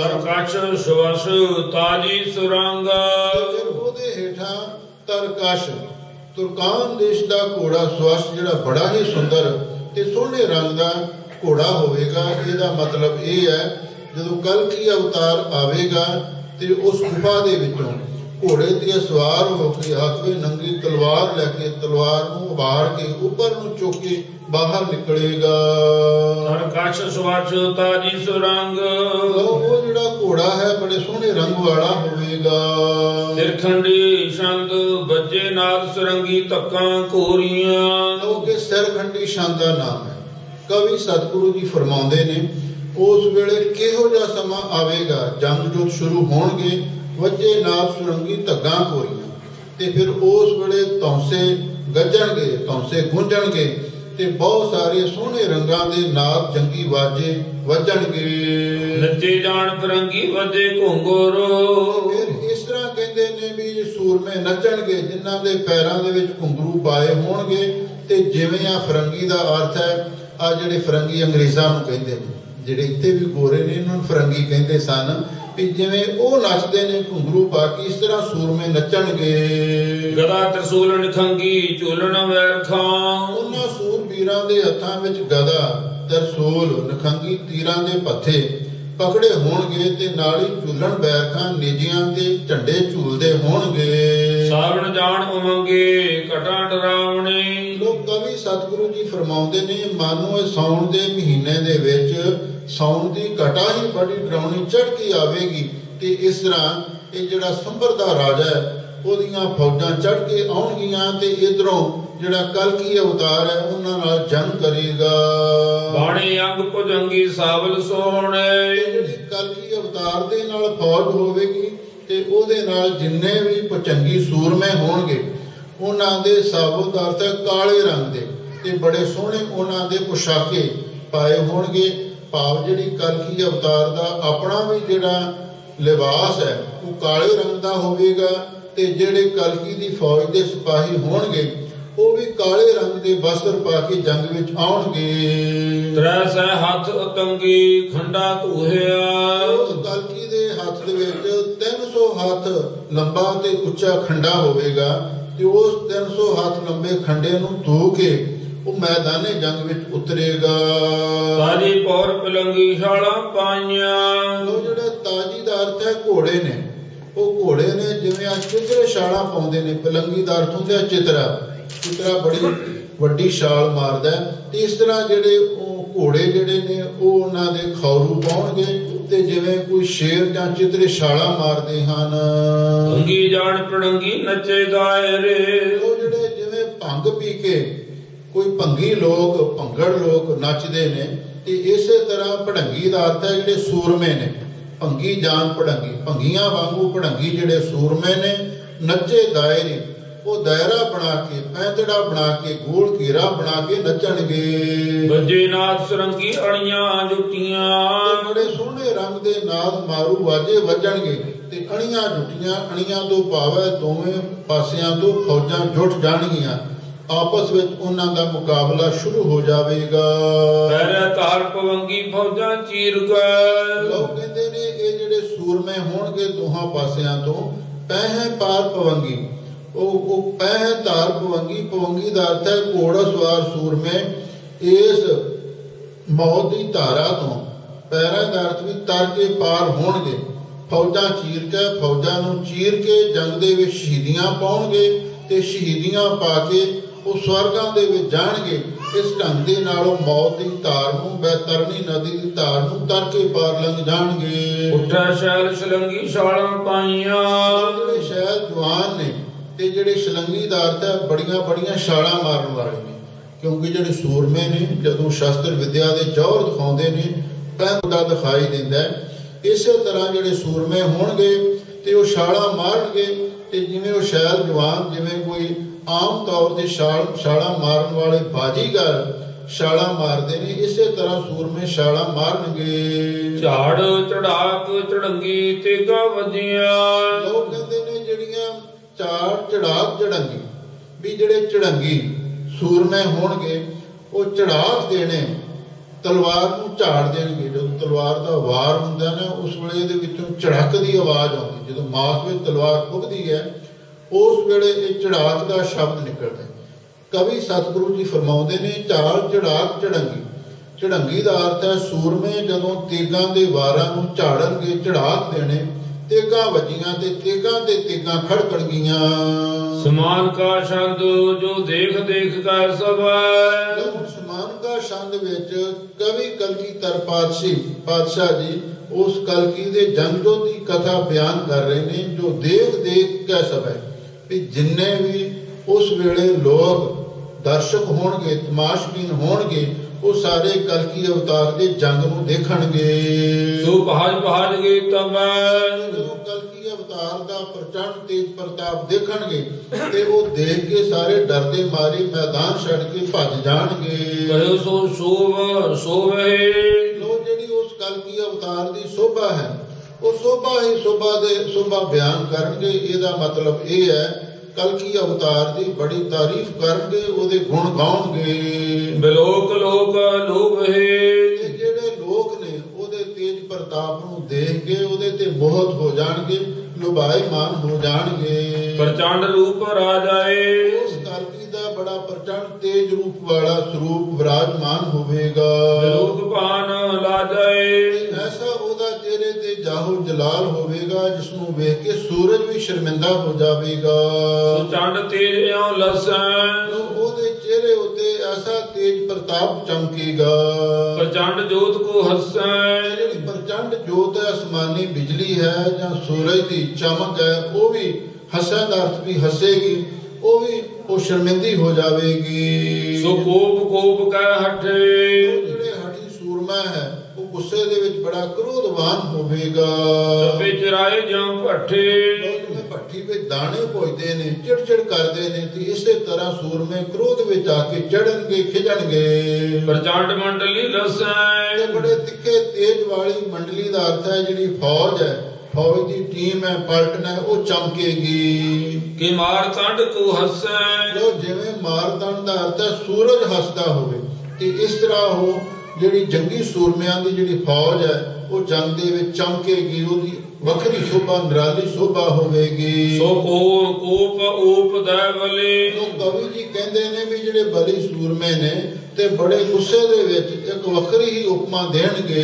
ਤਰਕਸ਼ ਸ਼ਵਸ਼ ਤਾਜੀ ਸੁਰੰਗ, ਉਹਦੇ ਹੇਠਾਂ ਤਰਕਸ਼ ਤੁਰਕਾਨ ਦੇਸ਼ ਦਾ ਘੋੜਾ ਸਵਸ਼ ਜਿਹੜਾ ਬੜਾ ਹੀ ਸੁੰਦਰ ਤੇ ਸੋਹਣੇ ਰੰਗ ਦਾ ਘੋੜਾ ਹੋਵੇਗਾ। ਇਹਦਾ ਮਤਲਬ ਇਹ ਹੈ ਜਦੋਂ ਕਲਕੀ ਅਵਤਾਰ ਆਵੇਗਾ ਤੇ ਉਸ ਗੁਫਾ ਦੇ ਵਿੱਚੋਂ ਘੋੜੇ ਤੇ ਸਵਾਰ ਹੋ ਕੇ ਹੱਥ ਵਿੱਚ ਨੰਗੀ ਤਲਵਾਰ ਲੈ ਕੇ ਤਲਵਾਰ ਨੂੰ ਉਭਾਰ ਕੇ ਉੱਪਰ ਨੂੰ ਚੁੱਕ ਕੇ ਬਾਹਰ ਨਿਕਲੇਗਾ। ਤਰਕਸ਼ ਸਵਸ਼ ਤਾਜੀ ਸੁਰੰਗ, ਉਹ ਜਿਹੜਾ ਘੋੜਾ ਹੈ ਬੜੇ ਸੋਹਣੇ ਰੰਗ ਵਾਲਾ ਹੋਵੇਗਾ। ਸਿਰਖੰਡੀ ਛੰਦ ਬੱਜੇ ਨਾਦ ਸੁਰੰਗੀ ਧੱਕਾਂ ਕੋਰੀਆਂ, ਕਿਉਂਕਿ ਸਿਰਖੰਡੀ ਛੰਦ ਦਾ ਨਾਮ ਹੈ। ਕਵੀ ਸਤਿਗੁਰੂ ਜੀ ਫਰਮਾਉਂਦੇ ਨੇ ਉਸ ਵੇਲੇ ਕਿਹੋ ਜਿਹਾ ਸਮਾਂ ਆਵੇਗਾ, ਜੰਗ ਜੁੱਧ ਸ਼ੁਰੂ ਹੋਣਗੇ, ਵੱਜੇ ਨਾਦ ਸੁਰੰਗੀ ਧੱਗਾਂ ਕੋਰੀਆਂ, ਤੇ ਫਿਰ ਉਸ ਵੇਲੇ ਧੌਂਸੇ ਗੱਜਣਗੇ, ਧੌਂਸੇ ਗੂੰਜਣਗੇ ਤੇ ਬਹੁਤ ਸਾਰੇ ਸੋਹਣੇ ਰੰਗਾਂ ਦੇ ਨਾਦ ਜੰਗੀ ਵਾਜੇ ਵੱਜਣਗੇ। ਨੱਚੇ ਜਾਣ ਫਿਰੰਗੀ ਵੱਜੇ ਘੁੰਗਰੂ, ਫਿਰ ਇਸ ਤਰ੍ਹਾਂ ਕਹਿੰਦੇ ਨੇ ਵੀ ਸੂਰਮੇ ਨੱਚਣਗੇ ਜਿਨ੍ਹਾਂ ਦੇ ਪੈਰਾਂ ਦੇ ਵਿੱਚ ਘੁੰਗਰੂ ਪਾਏ ਹੋਣਗੇ। ਤੇ ਜਿਵੇਂ ਆ ਫਿਰੰਗੀ ਦਾ ਅਰਥ ਹੈ ਆ ਜਿਹੜੇ ਫਿਰੰਗੀ ਅੰਗਰੇਜ਼ਾਂ ਨੂੰ ਕਹਿੰਦੇ ਨੇ, ਜਿਹੜੇ ਇੱਥੇ ਵੀ ਗੋਰੇ ਨੇ ਇਹਨਾਂ ਨੂੰ ਫਿਰੰਗੀ ਕਹਿੰਦੇ ਸਨ, ਵੀ ਜਿਵੇਂ ਉਹ ਨੱਚਦੇ ਨੇ ਘੁੰਗਰੂ ਪਾ ਕੇ ਇਸ ਤਰ੍ਹਾਂ ਸੂਰਮੇ ਨੱਚਣਗੇ। ਗਦਾ ਤਰਸੂਲ ਨਿਖੰਗੀ ਝੂਲਣ ਵੈਰ ਥਾਂ, ਉਹਨਾਂ ਸੂਰਬੀਰਾਂ ਦੇ ਹੱਥਾਂ ਵਿੱਚ ਗਦਾ ਤਰਸੂਲ ਨਿਖੰਗੀ ਤੀਰਾਂ ਦੇ ਪੱਥੇ ਪਕੜੇ ਹੋਣਗੇ ਤੇ ਨਾਲ ਹੀ ਝੂਲਣ ਬੈਰਖਾਂ ਨੇਜੀਆਂ ਤੇ ਝੰਡੇ ਝੂਲਦੇ ਹੋਣਗੇ। ਸਾਵਣ ਜਾਣ ਉਮੰਗੇ ਘਟਾਂ ਡਰਾਵਣੇ, ਲੋਕ ਕਵੀ ਸਤਿਗੁਰੂ ਜੀ ਫਰਮਾਉਂਦੇ ਨੇ ਮਾਨੋ ਇਹ ਸਾਉਣ ਦੇ ਮਹੀਨੇ ਦੇ ਵਿੱਚ ਸਾਉਣ ਦੀ ਘਟਾ ਹੀ ਬੜੀ ਡਰਾਉਣੀ ਚੜ੍ਹ ਕੇ ਆਵੇਗੀ ਤੇ ਇਸ ਤਰ੍ਹਾਂ ਇਹ ਜਿਹੜਾ ਸੰਭਰ ਦਾ ਰਾਜਾ ਹੈ ਉਹਦੀਆਂ ਫੌਜਾਂ ਚੜ੍ਹ ਕੇ ਆਉਣਗੀਆਂ ਤੇ ਇਧਰੋਂ ਜਿਹੜਾ ਕਲਕੀ ਅਵਤਾਰ ਹੈ ਉਹਨਾਂ ਨਾਲ ਜੰਗ ਕਰੇਗਾ। ਬਾਣੇ ਅੰਗ ਭੁਜੰਗੀ ਸਾਵਲ ਸੋਹਣੇ, ਜਿਹੜੀ ਕਲਕੀ ਅਵਤਾਰ ਦੇ ਨਾਲ ਫੌਜ ਹੋਵੇਗੀ ਤੇ ਉਹਦੇ ਨਾਲ ਜਿੰਨੇ ਵੀ ਭੁਜੰਗੀ ਸੂਰਮੇ ਹੋਣਗੇ ਉਹਨਾਂ ਦੇ ਸਾਬਤ ਦਾ ਅਰਥ ਹੈ ਕਾਲੇ ਰੰਗ ਦੇ ਤੇ ਬੜੇ ਸੋਹਣੇ ਉਹਨਾਂ ਦੇ ਪੁਸ਼ਾਕੇ ਪਾਏ ਹੋਣਗੇ। ਭਾਵ ਜਿਹੜੀ ਕਲਕੀ ਅਵਤਾਰ ਦਾ ਆਪਣਾ ਵੀ ਜਿਹੜਾ ਲਿਬਾਸ ਹੈ ਉਹ ਕਾਲੇ ਰੰਗ ਦਾ ਹੋਵੇਗਾ ਤੇ ਜਿਹੜੇ ਕਲਕੀ ਦੀ ਫੌਜ ਦੇ ਸਿਪਾਹੀ ਹੋਣਗੇ ਉਹ ਵੀ ਕਾਲੇ ਰੰਗ ਦੇ ਵਸਤਰ ਪਾ ਕੇ ਜੰਗ ਵਿੱਚ ਆਉਣਗੇ। ਤ੍ਰੈ ਸੈ ਹੱਥ ਉਤੰਗੀ ਖੰਡਾ ਧੂਹਿਆ, ਉਸ ਕਲਕੀ ਦੇ ਹੱਥ ਦੇ ਵਿੱਚ 300 ਹੱਥ ਲੰਬਾ ਤੇ ਉੱਚਾ ਖੰਡਾ ਹੋਵੇਗਾ ਤੇ ਉਸ 300 ਹੱਥ ਲੰਬੇ ਖੰਡੇ ਨੂੰ ਧੂ ਕੇ ਉਹ ਮੈਦਾਨੇ ਜੰਗ ਵਿੱਚ ਉਤਰੇਗਾ। ਤਾਜੀ ਪੌਰ ਪਲੰਗੀ ਛਾਲਾਂ ਪਾਈਆਂ, ਉਹ ਜਿਹੜਾ ਤਾਜੀ ਦਾ ਅਰਥ ਹੈ ਘੋੜੇ ਨੇ, ਉਹ ਘੋੜੇ ਨੇ ਜਿਵੇਂ ਆ ਚਿੱਤਰੇ ਛਾਲਾਂ ਪਾਉਂਦੇ ਨੇ। ਪਲੰਗੀ ਦਾ ਅਰਥ ਹੁੰਦਾ ਚਿੱਤਰਾ, ਚਿੱਤਰਾ ਬੜੀ ਵੱਡੀ ਛਾਲ ਮਾਰਦਾ ਤੇ ਇਸ ਤਰ੍ਹਾਂ ਜਿਹੜੇ ਉਹ ਘੋੜੇ ਜਿਹੜੇ ਨੇ ਉਹ ਉਹਨਾਂ ਦੇ ਖੌਰੂ ਪਾਉਣਗੇ ਤੇ ਜਿਵੇਂ ਕੋਈ ਸ਼ੇਰ ਜਾਂ ਚਿੱਤਰੇ ਛਾਲਾਂ ਮਾਰਦੇ ਹਨ। ਭੰਗੀ ਜਾਣ ਪੜੰਗੀ ਨੱਚੇ ਦਾਇਰੇ, ਉਹ ਜਿਹੜੇ ਜਿਵੇਂ ਭੰਗ ਪੀ ਕੇ ਕੋਈ ਭੰਗੀ ਲੋਕ ਭੰਗੜ ਲੋਕ ਨੱਚਦੇ ਨੇ ਤੇ ਇਸੇ ਤਰ੍ਹਾਂ ਭੜੰਗੀ ਦਾ ਅਰਥ ਹੈ ਜਿਹੜੇ ਸੂਰਮੇ ਨੇ। ਭੰਗੀ ਜਾਨ ਭੜੰਗੀ, ਭੰਗੀਆਂ ਵਾਂਗੂ ਭੜੰਗੀ ਜਿਹੜੇ ਸੂਰਮੇ ਨੇ ਨੱਚੇ ਦਾਇਰੇ, ਉਹ ਦਾਇਰਾ ਬਣਾ ਕੇ ਪੈਂਤੜਾ ਬਣਾ ਕੇ ਗੋਲ ਘੇਰਾ ਬਣਾ ਕੇ ਨੱਚਣਗੇ। ਵੱਜੇ ਨਾਦ ਸੁਰੰਗੀ ਅਣੀਆਂ ਜੁੱਟੀਆਂ, ਬੜੇ ਸੋਹਣੇ ਰੰਗ ਦੇ ਨਾਦ ਮਾਰੂ ਵਾਜੇ ਵੱਜਣਗੇ ਤੇ ਅਣੀਆਂ ਜੁੱਟੀਆਂ, ਅਣੀਆਂ ਤੋਂ ਭਾਵ ਹੈ ਦੋਵੇਂ ਪਾਸਿਆਂ ਤੋਂ ਫੌਜਾਂ ਜੁਟ ਜਾਣਗੀਆਂ, ਆਪਸ ਵਿੱਚ ਉਹਨਾਂ ਦਾ ਮੁਕਾਬਲਾ ਸ਼ੁਰੂ ਹੋ ਜਾਵੇਗਾ। ਪਹਿਰੇ ਧਾਰ ਪਵੰਗੀ ਫੌਜਾਂ ਚੀਰ ਗਏ, ਲੋਕ ਕਹਿੰਦੇ ਨੇ ਇਹ ਜਿਹੜੇ ਸੂਰਮੇ ਹੋਣਗੇ ਦੋਹਾਂ ਪਾਸਿਆਂ ਤੋਂ ਪਹਿ ਪਾਰ ਪਵੰਗੀ, ਉਹ ਪਹਿ ਧਾਰ ਪਵੰਗੀ, ਪਵੰਗੀ ਦਾ ਅਰਥ ਹੈ ਘੋੜਾ ਸਵਾਰ ਸੂਰਮੇ ਇਸ ਮੌਤ ਦੀ ਧਾਰਾ ਤੋਂ ਪੈਰਾਂ ਦਾ ਅਰਥ ਵੀ ਤਰ ਕੇ ਪਾਰ ਹੋਣਗੇ। ਫੌਜਾਂ ਚੀਰ ਕੇ, ਫੌਜਾਂ ਨੂੰ ਚੀਰ ਕੇ ਜੰਗ ਦੇ ਵਿੱਚ ਸ਼ਹੀਦੀਆਂ ਪਾਉਣਗੇ ਤੇ ਸ਼ਹੀਦੀਆਂ ਪਾ ਕੇ ਉਹ ਸਵਰਗਾਂ ਦੇ ਵਿੱਚ ਜਾਣਗੇ। ਇਸ ਢੰਗ ਦੇ ਨਾਲ ਉਹ ਮੌਤ ਦੀ ਧਾਰ ਨੂੰ, ਬੈਤਰਨੀ ਨਦੀ ਦੀ ਧਾਰ ਨੂੰ ਤਰ ਕੇ ਪਾਰ ਲੰਘ ਜਾਣਗੇ। ਉੱਠਾ ਸ਼ੈਲ ਸ਼ਲੰਗੀ ਛਾਲਾਂ ਪਾਈਆਂ, ਜਿਹੜੇ ਸ਼ੈਲ ਜਵਾਨ ਨੇ ਤੇ ਜਿਹੜੇ ਸ਼ਲੰਗੀ ਦਾ ਅਰਥ ਹੈ ਬੜੀਆਂ ਬੜੀਆਂ ਛਾਲਾਂ ਮਾਰਨ ਵਾਲੇ ਨੇ, ਕਿਉਂਕਿ ਜਿਹੜੇ ਸੂਰਮੇ ਨੇ ਜਦੋਂ ਸ਼ਸਤਰ ਵਿਦਿਆ ਦੇ ਜੌਹਰ ਦਿਖਾਉਂਦੇ ਨੇ ਪੈਂਦਾ ਦਿਖਾਈ ਦਿੰਦਾ ਹੈ। ਇਸੇ ਤਰ੍ਹਾਂ ਜਿਹੜੇ ਸੂਰਮੇ ਹੋਣਗੇ ਤੇ ਉਹ ਛਾਲਾਂ ਮਾਰਨਗੇ, ਤੇ ਜਿਵੇਂ ਉਹ ਸ਼ੈਲ ਜਵਾਨ, ਜਿਵੇਂ ਕੋਈ ਆਮ ਤੌਰ ਤੇ ਛਾਲਾਂ ਮਾਰਨ ਵਾਲੇ ਬਾਜੀਗਰ ਛਾਲਾਂ ਮਾਰਦੇ ਨੇ, ਇਸੇ ਤਰ੍ਹਾਂ ਸੂਰਮੇ ਛਾਲਾਂ ਮਾਰਨਗੇ। ਝਾੜ ਚੜਾਕ ਚੜੰਗੀ ਤੇਗਾ ਵੱਜੀਆਂ। ਲੋਕ ਕਹਿੰਦੇ ਨੇ ਜਿਹੜੀਆਂ ਝਾੜ ਚੜਾਕ ਚੜੰਗੀ, ਵੀ ਜਿਹੜੇ ਚੜੰਗੀ ਸੂਰਮੇ ਹੋਣਗੇ ਉਹ ਚੜਾਕ ਦੇਣੇ, ਤਲਵਾਰ ਨੂੰ ਝਾੜ ਦੇਣਗੇ। ਜਦੋਂ ਤਲਵਾਰ ਦਾ ਵਾਰ ਹੁੰਦਾ ਨਾ, ਉਸ ਵੇਲੇ ਇਹਦੇ ਵਿੱਚੋਂ ਝੜਕ ਦੀ ਆਵਾਜ਼ ਆਉਂਦੀ। ਜਦੋਂ ਮਾਸ ਵਿੱਚ ਤਲਵਾਰ ਫੁੱਕਦੀ ਹੈ, ਉਸ ਵੇਲੇ ਇਹ ਝੜਾਕ ਦਾ ਸ਼ਬਦ ਨਿਕਲਦਾ। ਕਵੀ ਸਤਿਗੁਰੂ ਜੀ ਫਰਮਾਉਂਦੇ ਨੇ, ਝਾੜ ਚੜਾਕ ਚੜੰਗੀ। ਚੜੰਗੀ ਦਾ ਅਰਥ ਹੈ ਸੂਰਮੇ ਜਦੋਂ ਤੇਗਾਂ ਦੇ ਵਾਰਾਂ ਨੂੰ ਝਾੜਨਗੇ, ਚੜਾਕ ਦੇਣੇ, ਤੇਗਾਂ ਵੱਜੀਆਂ ਤੇ ਤੇਗਾਂ ਤੇ ਤੇਗਾਂ ਖੜਕਣਗੀਆਂ। ਸਮਾਨ ਕਾ ਛੰਦ ਜੋ ਦੇਖ ਦੇਖ ਕਰ ਸਭੈ। ਸਮਾਨ ਕਾ ਛੰਦ ਵਿੱਚ ਕਵੀ ਕਲਗੀਧਰ ਪਾਤਸ਼ਾਹ ਜੀ ਉਸ ਕਲਗੀ ਦੇ ਜੰਗ ਦੀ ਕਥਾ ਬਿਆਨ ਕਰ ਰਹੇ ਨੇ, ਜੋ ਦੇਖ ਦੇਖ ਕੇ ਸਭੈ, ਵੀ ਜਿੰਨੇ ਵੀ ਉਸ ਵੇਲੇ ਲੋਕ ਦਰਸ਼ਕ ਹੋਣਗੇ, ਤਮਾਸ਼ਬੀਨ ਹੋਣਗੇ, ਉਹ ਸਾਰੇ ਕਲਗੀ ਅਵਤਾਰ ਦੇ ਜੰਗ ਨੂੰ ਦੇਖਣਗੇ। ਸੋ ਪਹਾਜ ਗਏ ਤਬੈ। ਜਦੋਂ ਕਲਗੀ ਅਵਤਾਰ ਦਾ ਪ੍ਰਚੰਡ ਤੇਜ ਪ੍ਰਤਾਪ ਦੇਖਣਗੇ ਤੇ ਉਹ ਦੇਖ ਕੇ ਸਾਰੇ ਡਰਦੇ ਮਾਰੇ ਮੈਦਾਨ ਛੱਡ ਕੇ ਭੱਜ ਜਾਣਗੇ। ਕਹਿਓ ਸੋ ਸੋਭੇ। ਲੋ ਜਿਹੜੀ ਉਸ ਕਲਗੀ ਅਵਤਾਰ ਦੀ ਸ਼ੋਭਾ ਹੈ, ਉਹ ਸ਼ੋਭਾ ਬਿਆਨ ਕਰਨਗੇ। ਇਹਦਾ ਮਤਲਬ ਇਹ ਹੈ ਕਲਗੀ ਅਵਤਾਰ ਦੀ ਬੜੀ ਤਾਰੀਫ ਕਰਨਗੇ, ਉਹਦੇ ਗੁਣ ਗਾਉਣਗੇ। ਬਿਲੋਕ ਲੋਕ ਲੋਭੇ। ਜਿਹੜੇ ਲੋਕ ਨੇ ਉਹਦੇ ਤੇਜ ਪ੍ਰਤਾਪ ਨੂੰ ਦੇਖ ਕੇ ਉਹਦੇ ਤੇ ਮੋਹਿਤ ਹੋ ਜਾਣਗੇ, ਲੁਭਾਏਮਾਨ ਹੋ ਜਾਣਗੇ। ਪ੍ਰਚੰਡ ਰੂਪ ਰਾਜਾਏ। ਉਸ ਕਲਗੀ ਦਾ ਬੜਾ ਪ੍ਰਚੰਡ ਤੇਜ ਰੂਪ ਵਾਲਾ ਸਰੂਪ ਵਿਰਾਜਮਾਨ ਹੋਵੇਗਾ। ਲੋਕ ਭਾਨ ਲਾਜਾਏ। ਐਸਾ ਉਹਦਾ ਚਿਹਰੇ ਤੇ ਜਾਹੋ ਜਲਾਲ ਹੋਵੇਗਾ, ਜਿਸ ਨੂੰ ਵੇਖ ਕੇ ਸੂਰਜ ਵੀ ਸ਼ਰਮਿੰਦਾ ਹੋ ਜਾਵੇਗਾ। ਚੰਡ ਤੇਜ ਇਉਂ ਲਸੈ। ਉਹਦੇ ਚਿਹਰੇ ਉੱਤੇ ਐਸਾ ਤੇਜ ਪ੍ਰਤਾਪ ਚਮਕੇਗਾ। ਪ੍ਰਚੰਡ ਜੋਤ ਕੋ ਹੱਸੈ। ਜਿਹੜੀ ਪ੍ਰਚੰਡ ਜੋਤ ਹੈ, ਅਸਮਾਨੀ ਬਿਜਲੀ ਹੈ ਜਾਂ ਸੂਰਜ ਦੀ ਚਮਕ ਹੈ, ਉਹ ਵੀ ਹੱਸਣ ਦਾ ਅਰਥ ਵੀ ਹੱਸੇਗੀ, ਉਹ ਸ਼ਰਮਿੰਦੀ ਹੋ ਜਾਵੇਗੀ। ਸੋ ਕੋਪ ਕੈ ਹਠੇ। ਜਿਹੜੇ ਹਠੀ ਸੂਰਮਾ ਹੈ ਉਹ ਗੁੱਸੇ ਦੇ ਵਿੱਚ ਬੜਾ ਕ੍ਰੋਧਵਾਨ ਹੋਵੇਗਾ। ਸਭੇ ਚਰਾਏ ਜਾਂ ਭੱਠੇ। ਜਿਵੇਂ ਭੱਠੀ ਵਿੱਚ ਦਾਣੇ ਭੁੱਜਦੇ ਨੇ, ਚਿੜਚਿੜ ਕਰਦੇ ਨੇ, ਤੇ ਇਸੇ ਤਰ੍ਹਾਂ ਸੂਰਮੇ ਕ੍ਰੋਧ ਵਿੱਚ ਆ ਕੇ ਚੜਨਗੇ, ਖਿਜਣਗੇ। ਪ੍ਰਚੰਡ ਮੰਡਲੀ ਲਸੈ। ਬੜੇ ਤਿੱਖੇ ਤੇਜ ਵਾਲੀ ਮੰਡਲੀ ਦਾ ਅਰਥ ਹੈ ਜਿਹੜੀ ਫੌਜ ਹੈ, ਫੌਜ ਦੀ ਟੀਮ ਹੈ, ਪਲਟਨ ਹੈ, ਉਹ ਚਮਕੇਗੀ। ਕਿ ਮਾਰਤੰਡ ਕੋ ਹੱਸੈ। ਜਿਵੇਂ ਮਾਰਤੰਡ ਦਾ ਅਰਥ ਹੈ ਸੂਰਜ ਹੱਸਦਾ ਹੋਵੇ, ਤੇ ਇਸ ਤਰ੍ਹਾਂ ਉਹ ਜਿਹੜੀ ਜੰਗੀ ਸੂਰਮਿਆਂ ਦੀ ਜਿਹੜੀ ਫੌਜ ਹੈ ਉਹ ਜੰਗ ਦੇ ਵਿੱਚ ਚਮਕੇਗੀ, ਉਹਦੀ ਵੱਖਰੀ ਸ਼ੋਭਾ, ਨਿਰਾਲੀ ਸ਼ੋਭਾ ਹੋਵੇਗੀ। ਸੋ ਕੋਪ ਓਪ ਦੈ ਬਲੀ। ਕਵੀ ਜੀ ਕਹਿੰਦੇ ਨੇ ਵੀ ਜਿਹੜੇ ਬਲੀ ਸੂਰਮੇ ਨੇ ਤੇ ਬੜੇ ਗੁੱਸੇ ਦੇ ਵਿੱਚ ਇੱਕ ਵੱਖਰੀ ਹੀ ਉਪਮਾ ਦੇਣਗੇ।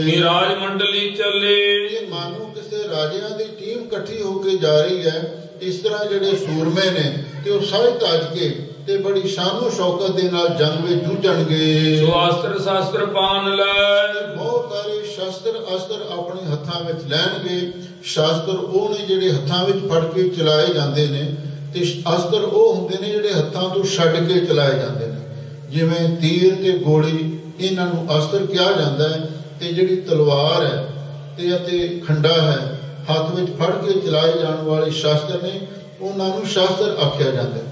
ਕਿ ਰਾਜ ਮੰਡਲੀ ਚੱਲੇ। ਇਹ ਮਾਨੋ ਕਿਸੇ ਰਾਜਿਆਂ ਦੀ ਟੀਮ ਇਕੱਠੀ ਹੋ ਕੇ ਜਾ ਰਹੀ ਹੈ, ਇਸ ਤਰ੍ਹਾਂ ਜਿਹੜੇ ਸੂਰਮੇ ਨੇ ਤੇ ਉਹ ਸਜ ਧਜ ਕੇ ਤੇ ਬੜੀ ਸ਼ਾਨੋ ਸ਼ੌਕਤ ਦੇ ਨਾਲ ਜੰਗ ਵਿੱਚ ਜੂਝਣਗੇ। ਸੋ ਅਸਤਰ ਸ਼ਾਸਤਰ ਪਾਨ ਲੈ। ਬਹੁਤ ਸਾਰੇ ਸ਼ਸਤਰ ਅਸਤਰ ਆਪਣੇ ਹੱਥਾਂ ਵਿੱਚ ਲੈਣਗੇ। ਸ਼ਾਸਤਰ ਉਹ ਨੇ ਜਿਹੜੇ ਹੱਥਾਂ ਵਿੱਚ ਫੜ ਕੇ ਚਲਾਏ ਜਾਂਦੇ ਨੇ, ਤੇ ਅਸਤਰ ਉਹ ਹੁੰਦੇ ਨੇ ਜਿਹੜੇ ਹੱਥਾਂ ਤੋਂ ਛੱਡ ਕੇ ਚਲਾਏ ਜਾਂਦੇ ਨੇ। ਜਿਵੇਂ ਤੀਰ ਤੇ ਗੋਲੀ, ਇਹਨਾਂ ਨੂੰ ਅਸਤਰ ਕਿਹਾ ਜਾਂਦਾ ਹੈ। ਤੇ ਜਿਹੜੀ ਤਲਵਾਰ ਹੈ ਤੇ ਅਤੇ ਖੰਡਾ ਹੈ, ਹੱਥ ਵਿੱਚ ਫੜ ਕੇ ਚਲਾਏ ਜਾਣ ਵਾਲੇ ਸ਼ਸਤਰ ਨੇ, ਉਹਨਾਂ ਨੂੰ ਸ਼ਸਤਰ ਆਖਿਆ ਜਾਂਦਾ ਹੈ।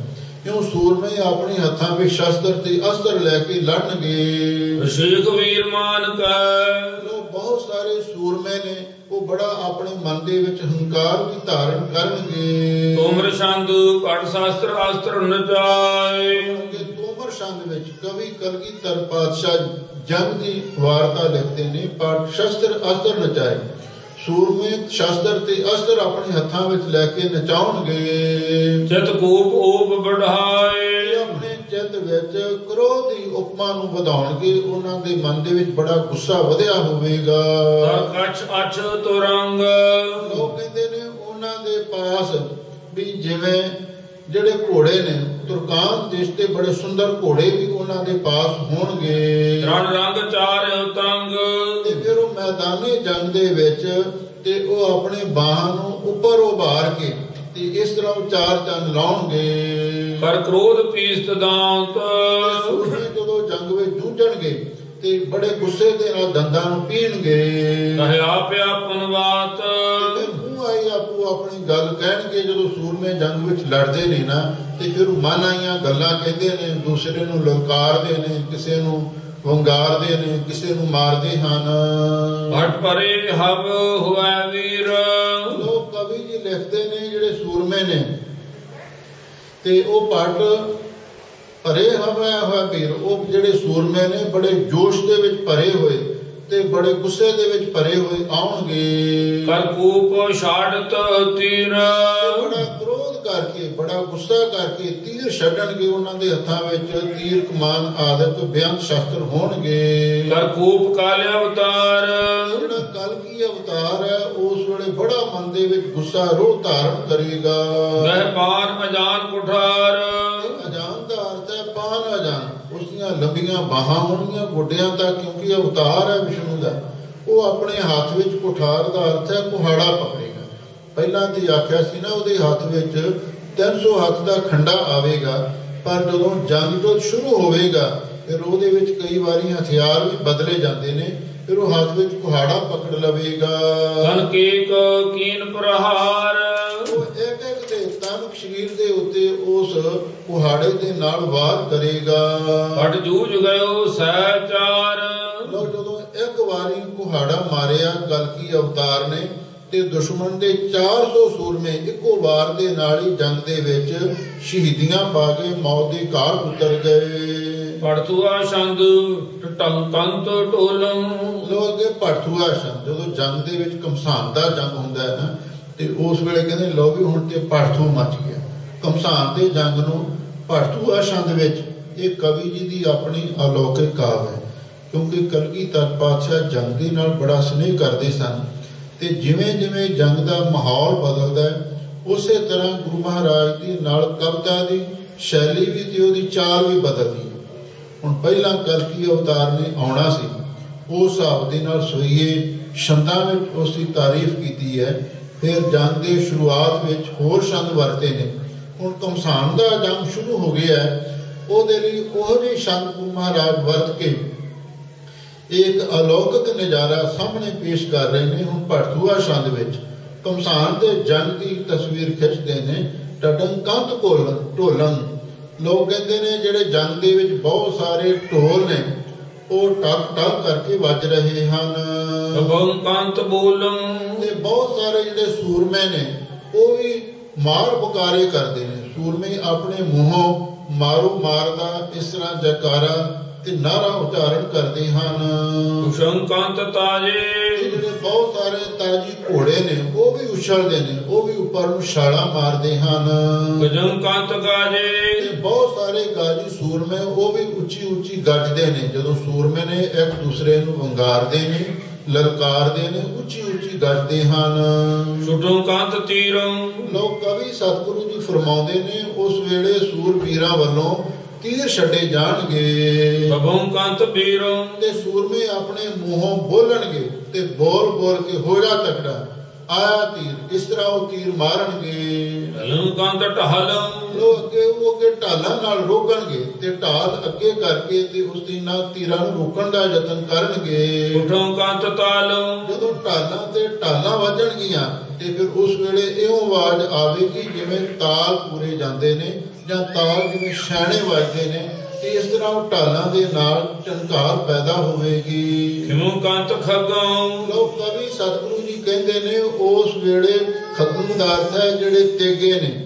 ਕਿਉਂ ਸੂਰਮੇ ਆਪਣੇ ਹੱਥਾਂ ਵਿੱਚ ਸ਼ਸਤਰ ਤੇ ਅਸਤਰ ਲੈ ਕੇ ਲੜਨਗੇ। ਸ਼ੇਖ ਵੀਰ ਮਾਨ ਕਾ। ਬਹੁਤ ਸਾਰੇ ਸੂਰਮੇ ਨੇ, ਉਹ ਬੜਾ ਆਪਣੇ ਮਨ ਦੇ ਵਿੱਚ ਹੰਕਾਰ ਵੀ ਧਾਰਨ ਕਰਨਗੇ। ਤੋਮਰ ਛੰਦ ਪਟ ਸ਼ਾਸਤਰ ਅਸਤਰ ਨਚਾਏ। ਤੋਮਰ ਛੰਦ ਵਿੱਚ ਕਵੀ ਕਲਗੀਧਰ ਪਾਤਸ਼ਾਹ ਜੰਗ ਦੀ ਵਾਰਤਾ ਲਿਖਦੇ ਨੇ। ਪਟ ਸ਼ਸਤਰ ਅਸਤਰ ਨਚਾਏ। ਸੂਰਮੇ ਸ਼ਸਤਰ ਤੇ ਅਸਤਰ ਆਪਣੇ ਹੱਥਾਂ ਵਿੱਚ ਲੈ ਕੇ ਨਚਾਉਣਗੇ। ਚਿਤ ਕੋਪ ਓਪ ਵਢਾਏ। ਆਪਣੇ ਚਿੱਤ ਵਿੱਚ ਕ੍ਰੋਧ ਦੀ ਉਪਮਾ ਨੂੰ ਵਧਾਉਣਗੇ। ਉਹਨਾਂ ਦੇ ਮਨ ਦੇ ਵਿੱਚ ਬੜਾ ਗੁੱਸਾ ਵਧਿਆ ਹੋਵੇਗਾ। ਕਛ ਅਛ ਤੁਰੰਗ। ਲੋਕ ਕਹਿੰਦੇ ਨੇ ਉਹਨਾਂ ਦੇ ਪਾਸ ਵੀ ਜਿਵੇਂ ਜਿਹੜੇ ਘੋੜੇ ਨੇ, ਤੁਰਕਾਨ ਦੇਸ਼ ਦੇ ਬੜੇ ਸੁੰਦਰ ਘੋੜੇ ਵੀ ਉਹਨਾਂ ਦੇ ਪਾਸ ਹੋਣਗੇ। ਰਣ ਰੰਗ ਚਾਰ ਉਤੰਗ। ਤੇ ਫਿਰ ਉਹ ਮੈਦਾਨੇ ਜੰਗ ਦੇ ਵਿੱਚ ਤੇ ਉਹ ਆਪਣੇ ਬਾਹਾਂ ਨੂੰ ਉੱਪਰ ਉਭਾਰ ਕੇ ਤੇ ਇਸ ਤਰ੍ਹਾਂ ਉਹ ਚਾਰ ਚੰਨ ਲਾਉਣਗੇ। ਪਰ ਕ੍ਰੋਧ ਪੀਸਤ ਦਾਂਤ। ਸੂਰਮੇ ਜਦੋਂ ਜੰਗ ਵਿੱਚ ਜੂਝਣਗੇ ਤੇ ਬੜੇ ਗੁੱਸੇ ਦੇ ਨਾਲ ਦੰਦਾਂ ਨੂੰ ਪੀਣਗੇ। ਕਹਿਆ ਪਿਆਪਨ ਬਾਤ ਤੇ ਮੂੰਹ ਆਈ ਆਪੋ ਆਪਣੀ ਗੱਲ ਕਹਿਣਗੇ। ਜਦੋਂ ਸੂਰਮੇ ਜੰਗ ਵਿੱਚ ਲੜਦੇ ਨੇ ਨਾ ਤੇ ਫਿਰ ਮਨ ਆਈਆਂ ਗੱਲਾਂ ਕਹਿੰਦੇ ਨੇ, ਦੂਸਰੇ ਨੂੰ ਲਲਕਾਰਦੇ ਨੇ, ਕਿਸੇ ਨੂੰ ਵੰਗਾਰਦੇ ਨੇ, ਕਿਸੇ ਨੂੰ ਮਾਰਦੇ ਹਨ। ਭਟ ਪਰੇ ਹਵ ਹੋਇ ਵੀਰ ਲੋਕ ਕਵੀ ਜੀ ਲਿਖਦੇ ਨੇ ਜਿਹੜੇ ਸੂਰਮੇ ਨੇ ਤੇ ਉਹ ਭਟ ਭਰੇ ਹੋਇਆ ਹੋਇਆ ਵੀਰ, ਉਹ ਜਿਹੜੇ ਸੂਰਮੇ ਨੇ ਬੜੇ ਜੋਸ਼ ਦੇ ਵਿੱਚ ਭਰੇ ਹੋਏ ਤੇ ਬੜੇ ਗੁੱਸੇ ਦੇ ਵਿੱਚ ਭਰੇ ਹੋਏ ਆਉਣਗੇ। ਕਰਕੂਪ ਛਾੜਤ ਤੀਰ ਬੜਾ ਕ੍ਰੋਧ ਕਰਕੇ, ਬੜਾ ਗੁੱਸਾ ਕਰਕੇ ਤੀਰ ਛੱਡਣਗੇ। ਉਹਨਾਂ ਦੇ ਹੱਥਾਂ ਵਿੱਚ ਤੀਰ ਕਮਾਨ ਆਦਿਕ ਬੇਅੰਤ ਸ਼ਸਤਰ ਹੋਣਗੇ। ਕਰਕੂਪ ਕਾਲ ਅਵਤਾਰ ਜਿਹੜਾ ਕਲਕੀ ਅਵਤਾਰ ਹੈ ਉਸ ਵੇਲੇ ਬੜਾ ਮਨ ਦੇ ਵਿੱਚ ਗੁੱਸਾ ਰੋਹ ਧਾਰਨ ਕਰੇਗਾ। ਗਹਿ ਪਾਨ ਅਜਾਨ ਕੁਠਾਰ ਅਜਾਨ ਦਾ ਅਰਥ ਹੈ ਪਾਨ ਅਜਾਨ, ਉਸ ਦੀਆਂ ਲੰਬੀਆਂ ਬਾਹਾਂ ਹੋਣਗੀਆਂ ਗੋਡਿਆਂ ਤੱਕ, ਕਿਉਂਕਿ ਅਵਤਾਰ ਹੈ ਵਿਸ਼ਨੂੰ ਦਾ। ਉਹ ਆਪਣੇ ਹੱਥ ਵਿੱਚ ਕੁਠਾਰ ਦਾ ਅਰਥ ਹੈ ਕੁਹਾੜਾ ਪਕੜੇਗਾ। ਪਹਿਲਾਂ ਤੇ ਆਖਿਆ ਸੀ ਨਾ ਉਹਦੇ ਹੱਥ ਵਿੱਚ 300 ਹੱਥ ਦਾ ਖੰਡਾ ਆਵੇਗਾ, ਪਰ ਜਦੋਂ ਜੰਗ ਤੋਂ ਸ਼ੁਰੂ ਹੋਵੇਗਾ ਫਿਰ ਉਹਦੇ ਵਿੱਚ ਕਈ ਵਾਰੀ ਹਥਿਆਰ ਵੀ ਬਦਲੇ ਜਾਂਦੇ ਨੇ। ਫਿਰ ਉਹ ਹੱਥ ਵਿੱਚ ਕੁਹਾੜਾ ਪਕੜ ਲਵੇਗਾ। ਕਨਕੇਕ ਕੀਨ ਪ੍ਰਹਾਰ ਉਹ ਇੱਕ ਇੱਕ ਦੇ ਤਨ ਸਰੀਰ ਦੇ ਉੱਤੇ ਉਸ ਕੁਹਾੜੇ ਦੇ ਨਾਲ ਵਾਰ ਕਰੇਗਾ। ਭਟ ਜੂਝ ਗਇਓ ਸਹਿਚਾਰ ਲੋ ਜਦੋਂ ਇੱਕ ਵਾਰੀ ਕੁਹਾੜਾ ਮਾਰਿਆ ਕਲਕੀ ਅਵਤਾਰ ਨੇ ਤੇ ਦੁਸ਼ਮਣ ਦੇ 400 ਸੂਰਮੇ ਇੱਕੋ ਵਾਰ ਦੇ ਨਾਲ ਹੀ ਜੰਗ ਦੇ ਵਿੱਚ ਸ਼ਹੀਦੀਆਂ ਪਾ ਕੇ ਮੌਤ ਦੇ ਘਾਟ ਉਤਰ ਗਏ। ਪੜਥੂਆ ਛੰਦ ਟੰਕੰਤ ਢੋਲੰ ਲੋਕ ਦੇ ਪੜਥੂਆ ਛੰਦ, ਜਦੋਂ ਜੰਗ ਦੇ ਵਿੱਚ ਘਮਸਾਨ ਦਾ ਜੰਗ ਹੁੰਦਾ ਹੈ ਨਾ ਤੇ ਉਸ ਵੇਲੇ ਕਹਿੰਦੇ ਲੋ ਵੀ ਹੁਣ ਤੇ ਪੜਥੂ ਮਚ ਗਿਆ। ਘਮਸਾਨ ਦੇ ਜੰਗ ਨੂੰ ਪੜਥੂਆ ਛੰਦ ਵਿੱਚ ਇਹ ਕਵੀ ਜੀ ਦੀ ਆਪਣੀ ਅਲੌਕਿਕ ਕਾਵ ਹੈ, ਕਿਉਂਕਿ ਕਲਗੀਧਰ ਪਾਤਸ਼ਾਹ ਜੰਗ ਦੇ ਨਾਲ ਬੜਾ ਸਨੇਹ ਕਰਦੇ ਸਨ ਤੇ ਜਿਵੇਂ ਜਿਵੇਂ ਜੰਗ ਦਾ ਮਾਹੌਲ ਬਦਲਦਾ ਹੈ ਉਸੇ ਤਰ੍ਹਾਂ ਗੁਰੂ ਮਹਾਰਾਜ ਦੀ ਨਾਲ ਕਵਿਤਾ ਦੀ ਸ਼ੈਲੀ ਵੀ ਤੇ ਉਹਦੀ ਚਾਲ ਵੀ ਬਦਲਦੀ ਹੈ। ਹੁਣ ਪਹਿਲਾਂ ਕਲਕੀ ਅਵਤਾਰ ਨੇ ਆਉਣਾ ਸੀ, ਉਸ ਹਿਸਾਬ ਦੇ ਨਾਲ ਸੋਈਏ ਛੰਦਾਂ ਵਿੱਚ ਉਸ ਦੀ ਤਾਰੀਫ ਕੀਤੀ ਹੈ। ਫਿਰ ਜੰਗ ਦੇ ਸ਼ੁਰੂਆਤ ਵਿੱਚ ਹੋਰ ਛੰਦ ਵਰਤੇ ਨੇ। ਹੁਣ ਘਮਸਾਨ ਦਾ ਜੰਗ ਸ਼ੁਰੂ ਹੋ ਗਿਆ ਹੈ, ਉਹਦੇ ਲਈ ਉਹੋ ਜਿਹੇ ਛੰਦ ਗੁਰੂ ਮਹਾਰਾਜ ਵਰਤ ਕੇ ਇੱਕ ਅਲੌਕਿਕ ਨਜ਼ਾਰਾ ਸਾਹਮਣੇ ਪੇਸ਼ ਕਰ ਰਹੇ ਨੇ। ਹੁਣ ਭੜਥੂਆ ਛੰਦ ਵਿੱਚ ਘਮਸਾਨ ਦੇ ਜੰਗ ਦੀ ਤਸਵੀਰ ਖਿੱਚਦੇ ਨੇ। ਟਡੰਕੰਤ ਢੋਲਣ, ਲੋਕ ਕਹਿੰਦੇ ਨੇ ਜਿਹੜੇ ਜੰਗ ਦੇ ਵਿੱਚ ਬਹੁਤ ਸਾਰੇ ਢੋਲ ਨੇ ਉਹ ਟਕ ਟਕ ਕਰਕੇ ਵੱਜ ਰਹੇ ਹਨ। ਬੰਕੰਤ ਬੋਲੰ ਤੇ ਬਹੁਤ ਸਾਰੇ ਜਿਹੜੇ ਸੂਰਮੇ ਨੇ ਉਹ ਵੀ ਮਾਰ ਪੁਕਾਰੇ ਕਰਦੇ ਨੇ। ਸੂਰਮੇ ਆਪਣੇ ਮੂੰਹੋਂ ਮਾਰੂ ਮਾਰਦਾ ਇਸ ਤਰ੍ਹਾਂ ਜੈਕਾਰਾ ਤੇ ਨਾਰਾ ਉਚਾਰਨ ਕਰਦੇ ਹਨ। ਉਸ਼ੰਕੰਤ ਤਾਜੇ ਜਿਹੜੇ ਬਹੁਤ ਸਾਰੇ ਤਾਜੀ ਘੋੜੇ ਨੇ ਉਹ ਵੀ ਉਛਲਦੇ ਨੇ, ਉਹ ਵੀ ਉੱਪਰ ਨੂੰ ਛਾਲਾਂ ਮਾਰਦੇ ਹਨ। ਗਜੰਕੰਤ ਗਾਜੇ ਤੇ ਬਹੁਤ ਸਾਰੇ ਗਾਜੀ ਸੂਰਮੇ ਉਹ ਵੀ ਉੱਚੀ ਉੱਚੀ ਗੱਜਦੇ ਨੇ। ਜਦੋਂ ਸੂਰਮੇ ਨੇ ਇੱਕ ਦੂਸਰੇ ਨੂੰ ਵੰਗਾਰਦੇ ਨੇ, ਲਲਕਾਰਦੇ ਨੇ, ਉੱਚੀ ਉੱਚੀ ਗੱਜਦੇ ਹਨ। ਸੁਟੰਕੰਤ ਤੀਰੰ ਲੋਕ ਕਵੀ ਸਤਿਗੁਰੂ ਜੀ ਫਰਮਾਉਂਦੇ ਨੇ ਉਸ ਵੇਲੇ ਸੂਰਬੀਰਾਂ ਵੱਲੋਂ ਤੀਰ ਛੱਡੇ ਜਾਣਗੇ। ਬਬੰਕੰਤ ਬੀਰੰ ਤੇ ਸੂਰਮੇ ਆਪਣੇ ਮੂੰਹੋਂ ਬੋਲਣਗੇ ਤੇ ਬੋਲ ਬੋਲ ਕੇ ਹੋ ਜਾ ਤਕੜਾ ਆਇਆ ਤੀਰ, ਇਸ ਤਰ੍ਹਾਂ ਉਹ ਤੀਰ ਮਾਰਨਗੇ। ਅਲੰਕੰਤ ਢਾਲੰ ਲੋਕ ਅੱਗੇ ਢਾਲਾਂ ਨਾਲ ਰੋਕਣਗੇ ਤੇ ਢਾਲ ਅੱਗੇ ਕਰਕੇ ਤੇ ਉਸ ਦੀ ਨਾਲ ਤੀਰਾਂ ਨੂੰ ਰੋਕਣ ਦਾ ਯਤਨ ਕਰਨਗੇ। ਉਠੰਕੰਤ ਤਾਲੰ ਜਦੋਂ ਢਾਲਾਂ ਤੇ ਢਾਲਾਂ ਵੱਜਣਗੀਆਂ ਤੇ ਫਿਰ ਉਸ ਵੇਲੇ ਇਹੋ ਆਵਾਜ਼ ਆਵੇਗੀ ਜਿਵੇਂ ਤਾਲ ਪੂਰੇ ਜਾਂਦੇ ਨੇ ਜਾਂ ਤਾਲ ਜਿਵੇਂ ਛਾਣੇ ਵੱਜਦੇ ਨੇ ਤੇ ਇਸ ਤਰ੍ਹਾਂ ਉਹ ਢਾਲਾਂ ਦੇ ਨਾਲ ਝੰਕਾਰ ਪੈਦਾ ਹੋਵੇਗੀ। ਖਿਮੁਕੰਤ ਖਗੰ ਲੋਕ ਕਵੀ ਸਤਿਗੁਰੂ ਜੀ ਕਹਿੰਦੇ ਨੇ ਉਸ ਵੇਲੇ ਖਗਨ ਦਾ ਅਰਥ ਹੈ ਜਿਹੜੇ ਤੇਗੇ ਨੇ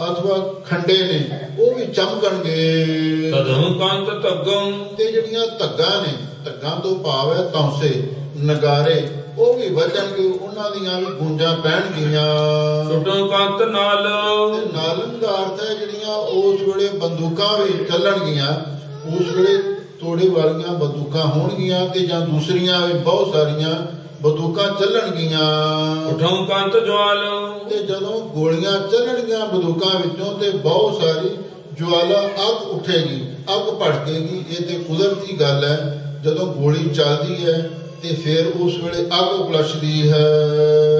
ਅਥਵਾ ਖੰਡੇ ਨੇ ਉਹ ਵੀ ਚਮਕਣਗੇ। ਤਦੰਕੰਤ ਧੱਗੰ ਤੇ ਜਿਹੜੀਆਂ ਧੱਗਾਂ ਨੇ, ਧੱਗਾਂ ਤੋਂ ਭਾਵ ਹੈ ਤੌਂਸੇ ਨਗਾਰੇ, ਉਹ ਵੀ ਵੱਜਣਗੇ, ਉਹਨਾਂ ਦੀਆਂ ਵੀ ਗੂੰਜਾਂ ਪੈਣਗੀਆਂ। ਸੁਟੰਕੰਤ ਨਾਲੰ ਤੇ ਨਾਲਨ ਦਾ ਅਰਥ ਹੈ ਜਿਹੜੀਆਂ ਉਸ ਵੇਲੇ ਬੰਦੂਕਾਂ ਵੀ ਚੱਲਣਗੀਆਂ। ਉਸ ਵੇਲੇ ਤੋੜੇ ਵਾਲੀਆਂ ਬੰਦੂਕਾਂ ਹੋਣਗੀਆਂ ਤੇ ਜਾਂ ਦੂਸਰੀਆਂ ਵੀ ਬਹੁਤ ਸਾਰੀਆਂ ਬੰਦੂਕਾਂ ਚੱਲਣਗੀਆਂ। ਉਠੰਕੰਤ ਜਵਾਲੰ ਤੇ ਜਦੋਂ ਗੋਲੀਆਂ ਚੱਲਣਗੀਆਂ ਬੰਦੂਕਾਂ ਵਿੱਚੋਂ ਤੇ ਬਹੁਤ ਸਾਰੀ ਜਵਾਲਾ ਅੱਗ ਉੱਠੇਗੀ, ਅੱਗ ਭੜਕੇਗੀ। ਇਹ ਤੇ ਕੁਦਰਤੀ ਗੱਲ ਹੈ, ਜਦੋਂ ਗੋਲੀ ਚੱਲਦੀ ਹੈ ਤੇ ਫਿਰ ਉਸ ਵੇਲੇ ਅੱਗ ਉਪਲਛਦੀ ਹੈ।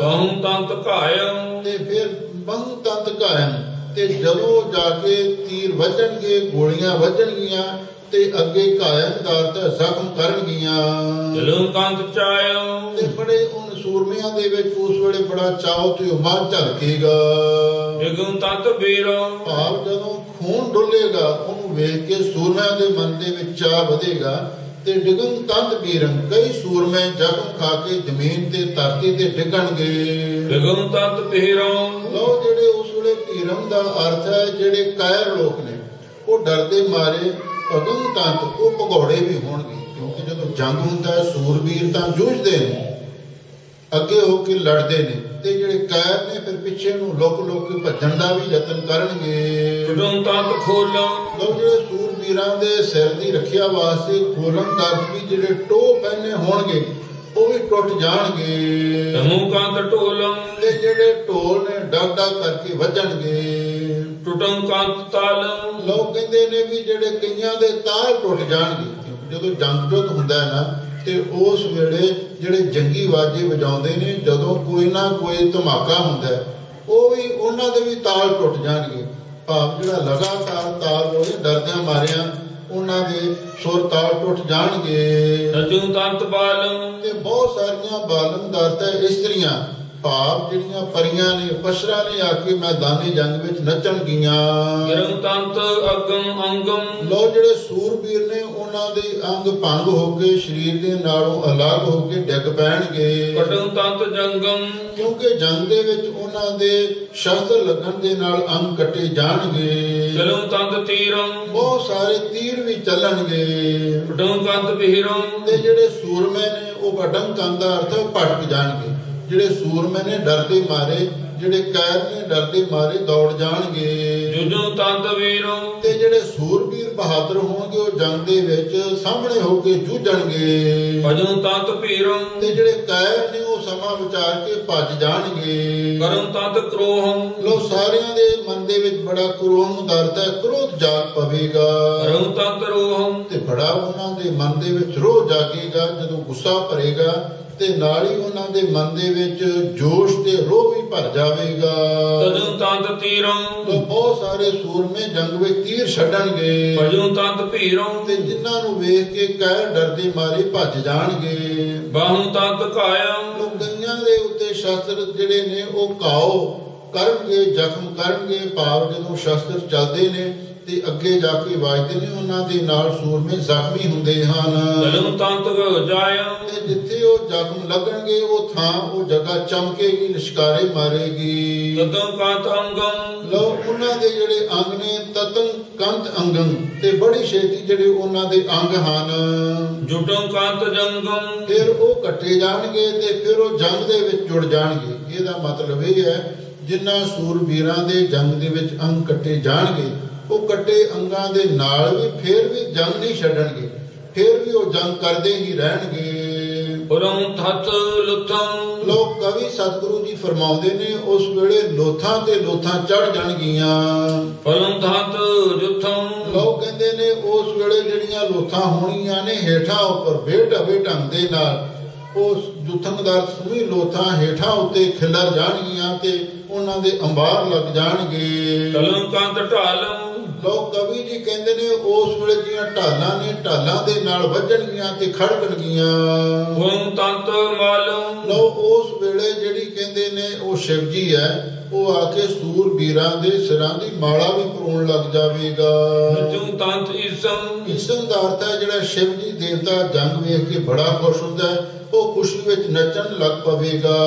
ਬਹੁ ਤੰਤ ਘਾਇੰ ਤੇ ਫਿਰ ਬਹੁ ਤੰਤ ਘਾਇੰ ਤੇ ਜਦੋਂ ਜਾ ਕੇ ਤੀਰ ਵੱਜਣਗੇ, ਗੋਲੀਆਂ ਵੱਜਣਗੀਆਂ ਤੇ ਅੱਗੇ ਕਾਇਮ ਦਾਰਤਾ ਜ਼ਖਮ ਕਰਨਗੀਆਂ। ਚਲੋ ਕੰਤ ਚਾਇਓ ਤੇ ਬੜੇ ਉਨ ਸੂਰਮਿਆਂ ਦੇ ਵਿੱਚ ਉਸ ਵੇਲੇ ਬੜਾ ਚਾਉ ਤੇ ਉਮਾਦ ਝਲਕੇਗਾ। ਡਿਗਮ ਤਤ ਵੀਰੋ ਭਾਵ ਜਦੋਂ ਖੂਨ ਡੁੱਲੇਗਾ ਉਹਨੂੰ ਵੇਖ ਕੇ ਸੂਰਮਿਆਂ ਦੇ ਮਨ ਦੇ ਵਿੱਚ ਚਾਅ ਵਧੇਗਾ। ਤੇ ਡਿਗਮ ਤਤ ਵੀਰੰ ਕਈ ਸੂਰਮੇ ਜ਼ਖਮ ਖਾ ਕੇ ਜ਼ਮੀਨ ਤੇ ਧਰਤੀ ਤੇ ਡਿੱਗਣਗੇ। ਡਿਗਮ ਤਤ ਭੀਰੋ ਲੋ ਜਿਹੜੇ ਉਸ ਵੇਲੇ ਭੀਰਮ ਦਾ ਅਰਥ ਹੈ ਜਿਹੜੇ ਕਾਇਰ ਲੋਕ ਨੇ ਉਹ ਡਰਦੇ ਮਾਰੇ ਅਗਮ ਤੰਤ ਉਹ ਭਗੌੜੇ ਵੀ ਹੋਣਗੇ। ਕਿਉਂਕਿ ਜਦੋਂ ਜੰਗ ਹੁੰਦਾ ਹੈ ਸੂਰਬੀਰ ਤਾਂ ਜੂਝਦੇ ਨੇ, ਅੱਗੇ ਹੋ ਕੇ ਲੜਦੇ ਨੇ, ਤੇ ਜਿਹੜੇ ਕਾਇਰ ਨੇ ਫਿਰ ਪਿੱਛੇ ਨੂੰ ਲੁਕ ਕੇ ਭੱਜਣ ਦਾ ਵੀ ਯਤਨ ਕਰਨਗੇ। ਡਿਗਮ ਤਤ ਖੋਲੋ ਲੋ ਜਿਹੜੇ ਸੂਰਬੀਰਾਂ ਦੇ ਸਿਰ ਦੀ ਰੱਖਿਆ ਵਾਸਤੇ ਖੋਲਣ ਦਰਦ ਵੀ ਜਿਹੜੇ ਟੋਹ ਪਹਿਨੇ ਹੋਣਗੇ ਉਹ ਵੀ ਟੁੱਟ ਜਾਣਗੇ। ਧਮੂ ਕੰਤ ਢੋਲੰ ਤੇ ਜਿਹੜੇ ਢੋਲ ਨੇ ਡਗ ਡਗ ਕਰਕੇ ਵੱਜਣਗੇ। ਟੁਟੰ ਕੰਤ ਤਾਲੰ ਲੋਕ ਕਹਿੰਦੇ ਨੇ ਵੀ ਜਿਹੜੇ ਕਈਆਂ ਦੇ ਤਾਲ ਟੁੱਟ ਜਾਣਗੇ। ਕਿਉਂਕਿ ਜਦੋਂ ਜੰਗ ਜੁੱਧ ਹੁੰਦਾ ਹੈ ਨਾ ਤੇ ਉਸ ਵੇਲੇ ਜਿਹੜੇ ਜੰਗੀ ਵਾਜੇ ਵਜਾਉਂਦੇ ਨੇ ਜਦੋਂ ਕੋਈ ਨਾ ਕੋਈ ਧਮਾਕਾ ਹੁੰਦਾ ਹੈ ਉਹ ਵੀ ਉਹਨਾਂ ਦੇ ਵੀ ਤਾਲ ਟੁੱਟ ਜਾਣਗੇ। ਭਾਵ ਜਿਹੜਾ ਲਗਾਤਾਰ ਤਾਲ ਹੋਏ ਡਰਦਿਆਂ ਮਾਰਿਆਂ ਉਹਨਾਂ ਦੇ ਸੁਰ ਤਾਲ ਟੁੱਟ ਜਾਣਗੇ। ਰਜੂ ਤੰਤ ਬਾਲੰ ਤੇ ਬਹੁਤ ਸਾਰੀਆਂ ਬਾਲਨ ਦਾ ਅਰਥ ਹੈ ਇਸਤਰੀਆਂ, ਭਾਵ ਜਿਹੜੀਆਂ ਪਰੀਆਂ ਨੇ ਪਸ਼ਰਾ ਨੇ ਆ ਕੇ ਮੈਦਾਨੀ ਜੰਗ ਵਿੱਚ ਨੱਚਣਗੀਆਂ। ਗਿਰੰ ਤੰਤ ਅਗਮ ਅੰਗਮ ਲੋ ਜਿਹੜੇ ਸੂਰਬੀਰ ਨੇ ਉਹਨਾਂ ਦੇ ਅੰਗ ਭੰਗ ਹੋ ਕੇ ਸਰੀਰ ਦੇ ਨਾਲੋਂ ਅਲੱਗ ਹੋ ਕੇ ਡਿੱਗ ਪੈਣਗੇ। ਕਟੰ ਤੰਤ ਜੰਗਮ ਕਿਉਂਕਿ ਜੰਗ ਦੇ ਵਿੱਚ ਉਹਨਾਂ ਦੇ ਸ਼ਸਤਰ ਲੱਗਣ ਦੇ ਨਾਲ ਅੰਗ ਕੱਟੇ ਜਾਣਗੇ। ਚਲੰ ਤੰਤ ਤੀਰੰ ਬਹੁਤ ਸਾਰੇ ਤੀਰ ਵੀ ਚੱਲਣਗੇ। ਡੰ ਕੰਤ ਭੀਰੰ ਤੇ ਜਿਹੜੇ ਸੂਰਮੇ ਨੇ ਉਹ ਵੱਡੰ ਕੰਨ ਦਾ ਅਰਥ ਭਟਕ ਜਾਣਗੇ। ਜਿਹੜੇ ਸੂਰਮੇ ਨੇ ਡਰਦੇ ਮਾਰੇ, ਜਿਹੜੇ ਕਾਇਰ ਨੇ ਡਰਦੇ ਮਾਰੇ ਦੌੜ ਜਾਣਗੇ। ਜੁਜੂ ਤੰਤ ਵੀਰੋ ਤੇ ਜਿਹੜੇ ਸੂਰਬੀਰ ਬਹਾਦਰ ਹੋਣਗੇ ਉਹ ਜੰਗ ਦੇ ਵਿੱਚ ਸਾਹਮਣੇ ਹੋ ਕੇ ਜੂਝਣਗੇ। ਭਜੂ ਤੰਤ ਭੀਰੰ ਤੇ ਜਿਹੜੇ ਕਾਇਰ ਨੇ ਉਹ ਸਮਾਂ ਵਿਚਾਰ ਕੇ ਭੱਜ ਜਾਣਗੇ। ਕਰੰ ਤੰਤ ਕ੍ਰੋਹੰ ਲੋ ਸਾਰਿਆਂ ਦੇ ਮਨ ਦੇ ਵਿੱਚ ਬੜਾ ਕ੍ਰੋਧ ਦਰਦ ਹੈ, ਕ੍ਰੋਧ ਜਾਗ ਪਵੇਗਾ। ਕਰੰ ਤੰਤ ਰੋਹੰ ਤੇ ਬੜਾ ਉਹਨਾਂ ਦੇ ਮਨ ਦੇ ਵਿੱਚ ਰੋਹ ਜਾਗੇਗਾ ਜਦੋਂ ਗੁੱਸਾ ਭਰੇਗਾ ਤੇ ਨਾਲ ਹੀ ਉਹਨਾਂ ਦੇ ਮਨ ਦੇ ਵਿੱਚ ਜੋਸ਼ ਤੇ ਰੋਹ ਵੀ ਭਰ ਜਾਵੇਗਾ। ਤਜੂ ਤੰਤ ਤੀਰੰ ਬਹੁਤ ਸਾਰੇ ਸੂਰਮੇ ਜੰਗ ਵਿੱਚ ਤੀਰ ਛੱਡਣਗੇ। ਭਜੂ ਤੰਤ ਭੀਰੰ ਤੇ ਜਿਨ੍ਹਾਂ ਨੂੰ ਵੇਖ ਕੇ ਕਾਇਰ ਡਰਦੇ ਮਾਰੇ ਭੱਜ ਜਾਣਗੇ। ਬਾਹੂ ਤੰਤ ਕਾਇੰ ਕਈਆਂ ਦੇ ਉੱਤੇ ਸ਼ਸਤਰ ਜਿਹੜੇ ਨੇ ਉਹ ਘਾਓ ਕਰਨਗੇ, ਜ਼ਖਮ ਕਰਨਗੇ। ਭਾਵ ਜਦੋਂ ਸ਼ਸਤਰ ਚੱਲਦੇ ਨੇ ਤੇ ਅੱਗੇ ਜਾ ਕੇ ਵੱਜਦੇ ਨੇ ਉਹਨਾਂ ਦੇ ਨਾਲ ਸੂਰਮੇ ਜ਼ਖਮੀ ਹੁੰਦੇ ਹਨ। ਚਲੰ ਤੰਤ ਜਾਇੰ ਤੇ ਜਿੱਥੇ ਉਹ ਜ਼ਖਮ ਲੱਗਣਗੇ ਉਹ ਥਾਂ ਉਹ ਜਗ੍ਹਾ ਚਮਕੇਗੀ, ਲਿਸ਼ਕਾਰੇ ਮਾਰੇਗੀ। ਤਤੰ ਕੰਤ ਅੰਗੰ ਲੋ ਉਹਨਾਂ ਦੇ ਜਿਹੜੇ ਅੰਗ ਨੇ ਤਤੰ ਕੰਤ ਅੰਗੰ ਤੇ ਬੜੀ ਛੇਤੀ ਜਿਹੜੇ ਉਹਨਾਂ ਦੇ ਅੰਗ ਹਨ। ਜੁਟੰ ਕੰਤ ਜੰਗਮ ਫਿਰ ਉਹ ਕੱਟੇ ਜਾਣਗੇ ਤੇ ਫਿਰ ਉਹ ਜੰਗ ਦੇ ਵਿੱਚ ਜੁੜ ਜਾਣਗੇ। ਇਹਦਾ ਮਤਲਬ ਇਹ ਹੈ ਜਿਨ੍ਹਾਂ ਸੂਰਬੀਰਾਂ ਦੇ ਜੰਗ ਦੇ ਵਿੱਚ ਅੰਗ ਕੱਟੇ ਜਾਣਗੇ ਉਹ ਕੱਟੇ ਅੰਗਾਂ ਦੇ ਨਾਲ ਵੀ ਫਿਰ ਵੀ ਜੰਗ ਨਹੀਂ ਛੱਡਣਗੇ, ਫਿਰ ਵੀ ਉਹ ਜੰਗ ਕਰਦੇ ਹੀ ਰਹਿਣਗੇ। ਪੁਰੰ ਥਤ ਲੁਥੰ ਲੋਕ ਕਵੀ ਸਤਿਗੁਰੂ ਜੀ ਫਰਮਾਉਂਦੇ ਨੇ ਉਸ ਵੇਲੇ ਲੋਥਾਂ ਤੇ ਲੋਥਾਂ ਚੜ ਜਾਣਗੀਆਂ। ਪੁਰੰ ਥਤ ਜੁਥੰ ਲੋਕ ਕਹਿੰਦੇ ਨੇ ਉਸ ਵੇਲੇ ਜਿਹੜੀਆਂ ਲੋਥਾਂ ਹੋਣੀਆਂ ਨੇ ਹੇਠਾਂ ਉੱਪਰ ਬੇਢਵੇ ਢੰਗ ਦੇ ਨਾਲ ਉਸ ਜੁਥੰਗਦਾਰ ਸਮੂਹ ਲੋਥਾਂ ਹੇਠਾਂ ਉੱਤੇ ਖਿਲਰ ਜਾਣਗੀਆਂ ਤੇ ਉਹਨਾਂ ਦੇ ਅੰਬਾਰ ਲੱਗ ਜਾਣਗੇ। ਤਲੰ ਕੰਤ ਢਾਲੰ ਲੋਕ ਕਵੀ ਜੀ ਕਹਿੰਦੇ ਨੇ ਉਸ ਵੇਲੇ ਦੀਆਂ ਢਾਲਾਂ ਨੇ ਢਾਲਾਂ ਦੇ ਨਾਲ ਵੱਜਣਗੀਆਂ ਤੇ ਖੜਕਣਗੀਆਂ। ਪੁਰੰ ਤੰਤ ਮਾਲੰ ਲੋ ਉਸ ਵੇਲੇ ਜਿਹੜੀ ਕਹਿੰਦੇ ਨੇ ਉਹ ਸ਼ਿਵ ਜੀ ਹੈ ਉਹ ਆ ਕੇ ਸੂਰਬੀਰਾਂ ਦੇ ਸਿਰਾਂ ਦੀ ਮਾਲਾ ਵੀ ਪਰੋਣ ਲੱਗ ਜਾਵੇਗਾ। ਨਚੂ ਤੰਤ ਈਸੰ ਈਸਨ ਦਾ ਅਰਥ ਹੈ ਜਿਹੜਾ ਸ਼ਿਵ ਜੀ ਦੇਵਤਾ ਜੰਗ ਵੇਖ ਕੇ ਬੜਾ ਖੁਸ਼ ਹੁੰਦਾ ਹੈ, ਉਹ ਖੁਸ਼ੀ ਵਿੱਚ ਨੱਚਣ ਲੱਗ ਪਵੇਗਾ।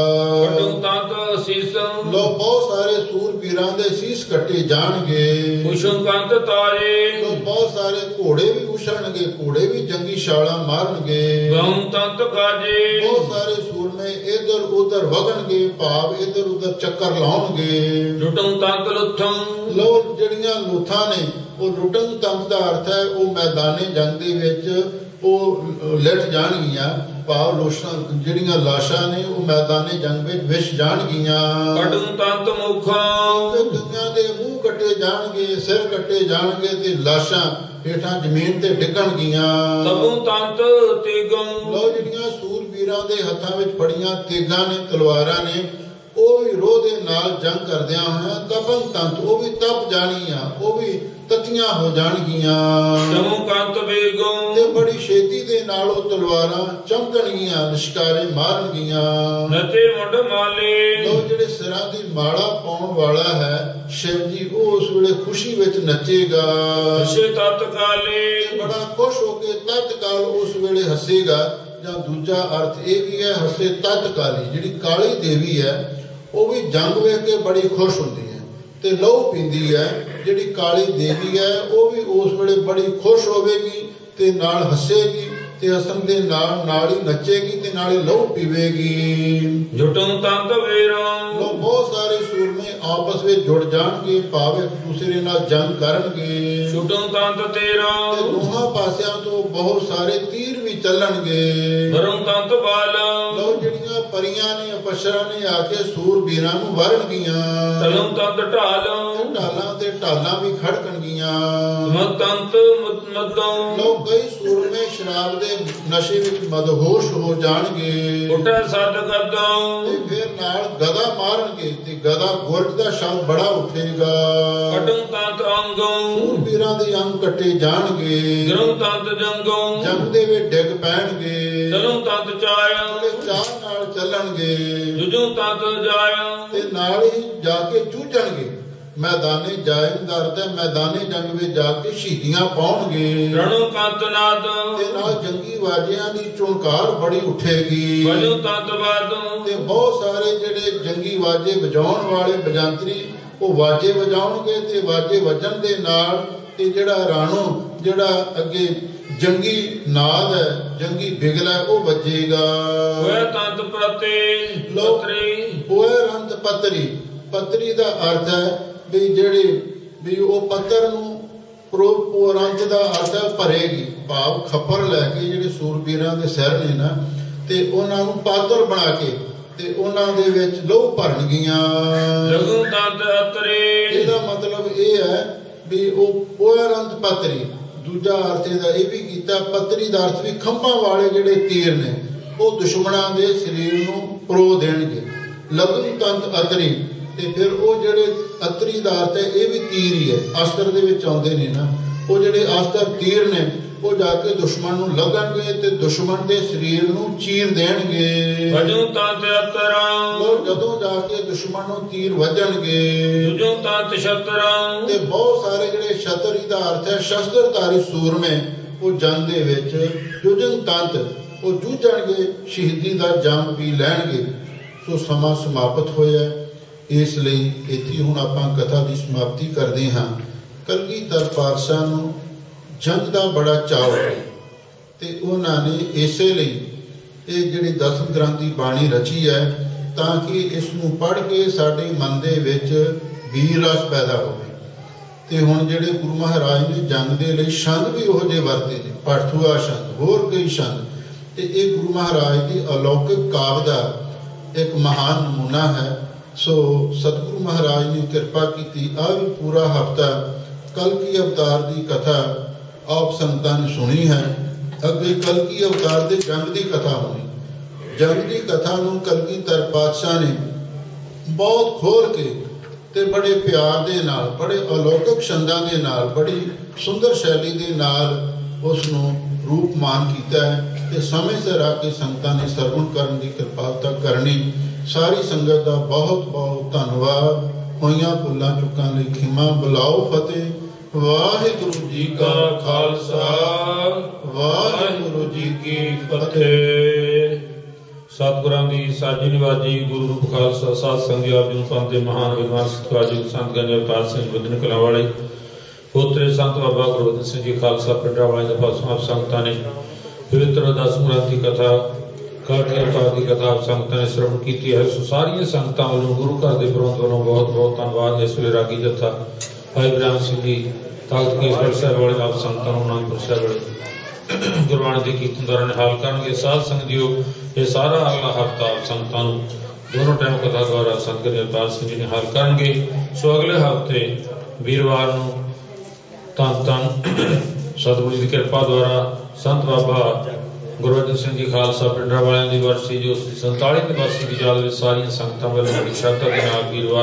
ਕਟੁ ਤੰਤ ਸੀਸੰ ਲੋ ਬਹੁਤ ਸਾਰੇ ਸੂਰਬੀਰਾਂ ਦੇ ਸੀਸ ਕੱਟੇ ਜਾਣਗੇ। ਕੁਸ਼ੰ ਕੰਤ ਤਾਰੇ ਲੋ ਬਹੁਤ ਸਾਰੇ ਘੋੜੇ ਵੀ ਉਛਲਣਗੇ, ਘੋੜੇ ਵੀ ਜੰਗੀ ਛਾਲਾਂ ਮਾਰਨਗੇ। ਗਉ ਤੰਤ ਗਾਜੇ ਬਹੁਤ ਸਾਰੇ ਸੂਰਮੇ ਇਧਰ ਉਧਰ ਵਗਣਗੇ, ਭਾਵ ਇਧਰ ਉਧਰ ਚੱਕਰ ਲਾਉਣਗੇ। ਲੁਟੰ ਤੰਤ ਲੁਥੰ ਲੋ ਜਿਹੜੀਆਂ ਲੁੱਥਾਂ ਨੇ ਉਹ ਲੁਟਨ ਤੰਤ ਦਾ ਅਰਥ ਹੈ ਉਹ ਮੈਦਾਨੇ ਜੰਗ ਦੇ ਵਿੱਚ ਉਹ ਲਿਟ ਜਾਣਗੀਆਂ, ਭਾਵ ਲੋਸ਼ਾਂ ਜਿਹੜੀਆਂ ਲਾਸ਼ਾਂ ਨੇ ਉਹ ਮੈਦਾਨੇ ਜੰਗ ਵਿੱਚ ਵਿਛ ਜਾਣਗੀਆਂ। ਕਟੁ ਤੰਤ ਮੁਖਾਂ ਕਈਆਂ ਦੇ ਮੂੰਹ ਕੱਟੇ ਜਾਣਗੇ, ਸਿਰ ਕੱਟੇ ਜਾਣਗੇ ਤੇ ਲਾਸ਼ਾਂ ਹੇਠਾਂ ਜ਼ਮੀਨ ਤੇ ਡਿੱਗਣਗੀਆਂ। ਤਬੁ ਤੰਤ ਤੀਗੰ ਲੋ ਜਿਹੜੀਆਂ ਸੂਰਬੀਰਾਂ ਦੇ ਹੱਥਾਂ ਵਿੱਚ ਫੜੀਆਂ ਤੇਗਾਂ ਨੇ, ਤਲਵਾਰਾਂ ਨੇ, ਉਹ ਵੀ ਰੋਹ ਦੇ ਨਾਲ ਜੰਗ ਕਰਦਿਆਂ ਹੋਇਆ ਤਪਨ ਤੰਤ ਉਹ ਵੀ ਤਪ ਜਾਣੀ ਆ, ਉਹ ਵੀ ਤਤੀਆਂ ਹੋ ਜਾਣਗੀਆਂ ਚਮੂ ਕੰਤ ਬੇਗੋਂ ਤੇ ਬੜੀ ਛੇਤੀ ਦੇ ਨਾਲ ਉਹ ਤਲਵਾਰਾਂ ਚਮਕਣਗੀਆਂ, ਲਿਸ਼ਕਾਰੇ ਮਾਰਨਗੀਆਂ। ਨਚੇ ਮੁੰਡ ਮਾਲੇ ਲੋ ਜਿਹੜੇ ਸਿਰਾਂ ਦੀ ਮਾਲਾ ਪਾਉਣ ਵਾਲਾ ਹੈ ਸ਼ਿਵ ਜੀ, ਉਹ ਉਸ ਵੇਲੇ ਖੁਸ਼ੀ ਵਿੱਚ ਨੱਚੇਗਾ। ਹਸੇ ਤਤ ਕਾਲੇ ਬੜਾ ਖੁਸ਼ ਹੋ ਕੇ ਤਤਕਾਲ ਉਸ ਵੇਲੇ ਹੱਸੇਗਾ। ਜਾਂ ਦੂਜਾ ਅਰਥ ਇਹ ਵੀ ਹੈ ਹੱਸੇ ਤਤਕਾਲੀ, ਜਿਹੜੀ ਕਾਲੀ ਦੇਵੀ ਹੈ ਉਹ ਵੀ ਜੰਗ ਵੇਖ ਕੇ ਬੜੀ ਖੁਸ਼ ਹੁੰਦੀ ਹੈ ਤੇ ਲਹੂ ਪੀਂਦੀ ਹੈ। ਜਿਹੜੀ ਕਾਲੀ ਦੇਵੀ ਹੈ ਉਹ ਵੀ ਉਸ ਵੇਲੇ ਬੜੀ ਖੁਸ਼ ਹੋਵੇਗੀ ਤੇ ਨਾਲ ਹੱਸੇਗੀ ਤੇ ਹੱਸਣ ਦੇ ਨਾਲ ਨਾਲ ਹੀ ਨੱਚੇਗੀ ਤੇ ਨਾਲੇ ਲਹੂ ਪੀਵੇਗੀ। ਜੁਟੋਂ ਤੰਤ ਵੇਰੋਂ ਲੋ ਬਹੁਤ ਸਾਰੇ ਸੂਰਮੇ ਆਪਸ ਵਿੱਚ ਜੁੜ ਜਾਣਗੇ, ਭਾਵੇਂ ਇੱਕ ਦੂਸਰੇ ਨਾਲ ਜੰਗ ਕਰਨਗੇ। ਛੁਟੋਂ ਤੰਤ ਤੇਰਾ ਤੇ ਦੋਹਾਂ ਪਾਸਿਆਂ ਤੋਂ ਬਹੁਤ ਸਾਰੇ ਤੀਰ ਵੀ ਚੱਲਣਗੇ। ਵਰੋਂ ਤੰਤ ਬਾਲ ਲੋ ਜਿਹੜੀਆਂ ਪਰੀਆਂ ਨੇ, ਅਪਸਰਾਂ ਨੇ ਆ ਕੇ ਸੂਰਬੀਰਾਂ ਨੂੰ ਵਾਰਨਗੀਆਂ। ਤਲੋਂ ਤੰਤ ਢਾਲ ਢਾਲਾਂ ਤੇ ਢਾਲਾਂ ਵੀ ਖੜਕਣਗੀਆਂ। ਮਤੰਤ ਮਦੋਂ ਲੋ ਕਈ ਸੂਰਮੇ ਸ਼ਰਾਬ ਦੇ ਨਸ਼ੇ ਵਿੱਚ ਮਦਹੋਸ਼ ਹੋ ਜਾਣਗੇ। ਉਠੈ ਸੱਦ ਗਦੋਂ ਤੇ ਫਿਰ ਨਾਲ ਗਦਾ ਮਾਰਨਗੇ ਤੇ ਗਦਾ ਗੁਰਜ ਦਾ ਸ਼ਬਦ ਬੜਾ ਉੱਠੇਗਾ। ਕਟੰ ਤੰਤ ਅੰਗੋਂ ਸੂਰਬੀਰਾਂ ਦੇ ਅੰਗ ਕੱਟੇ ਜਾਣਗੇ। ਗਰੋਂ ਤੰਤ ਜੰਗੋਂ ਜੰਗ ਦੇ ਵਿੱਚ ਡਿੱਗ ਪੈਣਗੇ। ਤਲੋਂ ਤੰਤ ਚਾਇਆ ਚਾਹ ਨਾਲ ਚੱਲਣਗੇ ਜੁਜੂ ਤੰਤ ਜਾਇਆ ਤੇ ਨਾਲ ਹੀ ਜਾ ਕੇ ਜੂਝਣਗੇ। ਮੈਦਾਨੇ ਜਾਇਨ ਦਾ ਅਰਥ ਹੈ ਮੈਦਾਨੇ ਜੰਗ ਵਿੱਚ ਜਾ ਕੇ ਸ਼ਹੀਦੀਆਂ ਪਾਉਣਗੇ। ਰਣੋ ਕੰਤ ਨਾਦ ਤੇ ਨਾਲ ਜੰਗੀ ਵਾਜਿਆਂ ਦੀ ਚੁਣਕਾਰ ਬੜੀ ਉੱਠੇਗੀ। ਵਜੂ ਤੰਤ ਬਾਦੋਂ ਤੇ ਬਹੁਤ ਸਾਰੇ ਜਿਹੜੇ ਜੰਗੀ ਵਾਜੇ ਵਜਾਉਣ ਵਾਲੇ ਵਜਾਂਤਰੀ ਉਹ ਵਾਜੇ ਵਜਾਉਣਗੇ ਤੇ ਵਾਜੇ ਵੱਜਣ ਦੇ ਨਾਲ ਤੇ ਜਿਹੜਾ ਰਾਣੋ ਜਿਹੜਾ ਅੱਗੇ ਜੰਗੀ ਨਾਦ ਹੈ, ਜੰਗੀ ਬਿਗਲ ਹੈ, ਉਹ ਵੱਜੇਗਾ। ਹੋਏ ਤੰਤ ਪ੍ਰਤੇ ਲੋਤਰੀ ਹੋਏ ਰੰਤ ਪੱਤਰੀ। ਪੱਤਰੀ ਦਾ ਅਰਥ ਹੈ ਵੀ ਜਿਹੜੇ ਵੀ ਉਹ ਪੱਤਰ ਨੂੰ ਰੰਤ ਦਾ ਅਰਥ ਹੈ ਭਰੇਗੀ, ਭਾਵ ਖੱਪਰ ਲੈ ਕੇ ਜਿਹੜੇ ਸੂਰਬੀਰਾਂ ਦੇ ਸਿਰ ਨੇ ਨਾ ਤੇ ਉਹਨਾਂ ਨੂੰ ਪਾਤਰ ਬਣਾ ਕੇ ਤੇ ਉਹਨਾਂ ਦੇ ਵਿੱਚ ਲਹੂ ਭਰਨਗੀਆਂ। ਲਘੂ ਤੰਤ ਅਤਰੇ ਇਹਦਾ ਮਤਲਬ ਇਹ ਹੈ ਵੀ ਉਹ ਪੋਇਰੰਤ ਪੱਤਰੀ। ਦੂਜਾ ਅਰਥ ਇਹਦਾ ਇਹ ਵੀ ਕੀਤਾ, ਪੱਤਰੀ ਦਾ ਅਰਥ ਵੀ ਖੰਭਾਂ ਵਾਲੇ ਜਿਹੜੇ ਤੀਰ ਨੇ ਉਹ ਦੁਸ਼ਮਣਾਂ ਦੇ ਸਰੀਰ ਨੂੰ ਪਰੋ ਦੇਣਗੇ। ਲਘੂ ਤੰਤ ਅਤਰੀ ਤੇ ਫਿਰ ਉਹ ਜਿਹੜੇ ਅਤਰੀ ਦਾ ਅਰਥ ਹੈ ਇਹ ਵੀ ਤੀਰ ਹੀ ਹੈ, ਅਸਤਰ ਦੇ ਵਿੱਚ ਆਉਂਦੇ ਨੇ ਨਾ। ਉਹ ਜਿਹੜੇ ਅਸਤਰ ਤੀਰ ਨੇ ਉਹ ਜਾ ਕੇ ਦੁਸ਼ਮਣ ਨੂੰ ਲੱਗਣਗੇ ਤੇ ਦੁਸ਼ਮਣ ਦੇ ਸਰੀਰ ਨੂੰ ਚੀਰ ਦੇਣਗੇ। ਵਜੂ ਤੰਤ ਅਤਰਾਂ ਜਦੋਂ ਜਾ ਕੇ ਦੁਸ਼ਮਣ ਨੂੰ ਤੀਰ ਵੱਜਣਗੇ। ਜੁਜੂ ਤੰਤ ਸ਼ਤਰਾਂ ਤੇ ਬਹੁਤ ਸਾਰੇ ਜਿਹੜੇ ਸ਼ਤਰੀ ਦਾ ਅਰਥ ਹੈ ਸ਼ਸਤਰਧਾਰੀ ਸੂਰਮੇ ਉਹ ਜੰਗ ਦੇ ਵਿੱਚ ਜੁਜਨ ਤੰਤ ਉਹ ਜੂਝਣਗੇ, ਸ਼ਹੀਦੀ ਦਾ ਜੰਗ ਵੀ ਲੈਣਗੇ। ਸੋ ਸਮਾਂ ਸਮਾਪਤ ਹੋਇਆ, ਇਸ ਲਈ ਇੱਥੇ ਹੁਣ ਆਪਾਂ ਕਥਾ ਦੀ ਸਮਾਪਤੀ ਕਰਦੇ ਹਾਂ। ਕਲਗੀਧਰ ਪਾਤਸ਼ਾਹ ਨੂੰ ਜੰਗ ਦਾ ਬੜਾ ਚਾਅ ਤੇ ਉਹਨਾਂ ਨੇ ਇਸੇ ਲਈ ਇਹ ਜਿਹੜੀ ਦਸਮ ਗ੍ਰੰਥ ਦੀ ਬਾਣੀ ਰਚੀ ਹੈ ਤਾਂ ਕਿ ਇਸ ਨੂੰ ਪੜ੍ਹ ਕੇ ਸਾਡੇ ਮਨ ਦੇ ਵਿੱਚ ਵੀਰ ਰਸ ਪੈਦਾ ਹੋਵੇ। ਤੇ ਹੁਣ ਜਿਹੜੇ ਗੁਰੂ ਮਹਾਰਾਜ ਨੇ ਜੰਗ ਦੇ ਲਈ ਛੰਦ ਵੀ ਉਹੋ ਜਿਹੇ ਵਰਤੇ ਨੇ, ਪਾਠੂਆ ਛੰਦ, ਹੋਰ ਕਈ ਛੰਦ। ਤੇ ਇਹ ਗੁਰੂ ਮਹਾਰਾਜ ਦੀ ਅਲੌਕਿਕ ਕਾਵਿ ਦਾ ਇੱਕ ਮਹਾਨ ਨਮੂਨਾ ਹੈ। ਸੋ ਸਤਿਗੁਰੂ ਮਹਾਰਾਜ ਨੇ ਕਿਰਪਾ ਕੀਤੀ, ਆ ਵੀ ਪੂਰਾ ਹਫ਼ਤਾ ਕਲਕੀ ਅਵਤਾਰ ਦੀ ਕਥਾ ਆਪ ਸੰਗਤਾਂ ਨੇ ਸੁਣੀ ਹੈ। ਅੱਗੇ ਕਲਕੀ ਅਵਤਾਰ ਦੇ ਜੰਗ ਦੀ ਕਥਾ ਹੋਣੀ। ਜੰਗ ਦੀ ਕਥਾ ਨੂੰ ਕਲਗੀਧਰ ਪਾਤਸ਼ਾਹ ਨੇ ਬਹੁਤ ਖੋਲ ਕੇ ਤੇ ਬੜੇ ਪਿਆਰ ਦੇ ਨਾਲ, ਬੜੇ ਅਲੌਕਿਕ ਛੰਦਾਂ ਦੇ ਨਾਲ, ਬੜੀ ਸੁੰਦਰ ਸ਼ੈਲੀ ਦੇ ਨਾਲ ਉਸ ਨੂੰ ਰੂਪਮਾਨ ਕੀਤਾ ਹੈ। ਤੇ ਸਮੇਂ ਸਿਰ ਆ ਕੇ ਸੰਗਤਾਂ ਨੇ ਸਰਵਣ ਕਰਨ ਦੀ ਕਿਰਪਾਲਤਾ ਕਰਨੀ। ਸਾਰੀ ਸੰਗਤ ਦਾ ਬਹੁਤ ਬਹੁਤ ਧੰਨਵਾਦ। ਹੋਈਆਂ ਭੁੱਲਾਂ ਚੁੱਕਾਂ ਲਈ ਖਿਮਾ। ਬੁਲਾਓ ਫਤਿਹ। ਵਾਹਿਗੁਰੂ ਜੀ ਕਾ ਖਾਲਸਾ, ਵਾਹਿਗੁਰੂ ਜੀ ਕੀ ਫਤਿਹ। ਸਤਿਗੁਰਾਂ ਦੀ ਸਾਜੀ ਨਿਵਾਜੀ ਗੁਰੂ ਰੂਪ ਖਾਲਸਾ ਸਾਧ ਸੰਗਤ ਆਪ ਜੀ ਨੂੰ ਪੰਥ ਦੇ ਮਹਾਨ ਵਿਦਵਾਨ ਸਤਿਕਾਰਯੋਗ ਸੰਤ ਗਿਆਨੀ ਅਵਤਾਰ ਸਿੰਘ ਬਦਨ ਕਲਾਂ ਵਾਲੇ ਪੁੱਤਰੇ ਸੰਤ ਬਾਬਾ ਗੁਰਬਚਨ ਸਿੰਘ ਜੀ ਖਾਲਸਾ ਪਿੰਡਾਂ ਵਾਲੇ ਦੇ ਪਾਸੋਂ ਆਪ ਸੰਗਤਾਂ ਨੇ ਪਵਿੱਤਰ ਦਸਮ ਗ੍ਰੰਥ ਦੀ ਕਥਾ ਕਲਕੀ ਅਵਤਾਰ ਦੀ ਕਥਾ ਆਪ ਸੰਗਤਾਂ ਨੇ ਸਰਵਣ ਕੀਤੀ ਹੈ। ਸੋ ਸਾਰੀਆਂ ਸੰਗਤਾਂ ਵੱਲੋਂ ਗੁਰੂ ਘਰ ਦੇ ਪ੍ਰਬੰਧ ਵੱਲੋਂ ਬਹੁਤ ਬਹੁਤ ਧੰਨਵਾਦ। ਇਸ ਵੇਲੇ ਰਾਗੀ ਜੱਥਾ ਭਾਈ ਬ੍ਰਹਮ ਸਿੰਘ ਜੀ ਤਖਤ ਕੇਸਗੜ੍ਹ ਸਾਹਿਬ ਵਾਲੇ ਆਪ ਸੰਗਤਾਂ ਨੂੰ ਅਨੰਦਪੁਰ ਸਾਹਿਬ ਵਾਲੇ ਗੁਰਬਾਣੀ ਦੇ ਕੀਰਤਨ ਦੌਰਾਨ ਨਿਹਾਲ ਕਰਨਗੇ। ਸਾਧ ਸੰਗਤ ਜੀਓ, ਇਹ ਸਾਰਾ ਅਗਲਾ ਹਫ਼ਤਾ ਆਪ ਸੰਗਤਾਂ ਨੂੰ ਦੋਨੋਂ ਟਾਈਮ ਕਥਾ ਦੁਆਰਾ ਸੰਤ ਗਿਆਨੀ ਅਵਤਾਰ ਸਿੰਘ ਜੀ ਨਿਹਾਲ ਕਰਨਗੇ। ਸੋ ਅਗਲੇ ਹਫ਼ਤੇ ਵੀਰਵਾਰ ਨੂੰ ਧੰਨ ਧੰਨ ਸਤਿਗੁਰੂ ਜੀ ਦੀ ਕਿਰਪਾ ਦੁਆਰਾ ਸੰਤ ਬਾਬਾ ਗੁਰਬਚਨ ਸਿੰਘ ਜੀ ਖਾਲਸਾ ਪਿੰਡਾਂ ਵਾਲਿਆਂ ਦੀ ਵਰਸੀ ਜੋ 47ਵੀਂ ਵਰਸੀ ਦੀ ਯਾਦ ਵਿੱਚ ਸਾਰੀਆਂ ਸੰਗਤਾਂ ਵੱਲੋਂ ਬੜੀ ਸ਼ਰਧਾ ਦੇ ਨਾਲ ਵੀਰਵਾਰ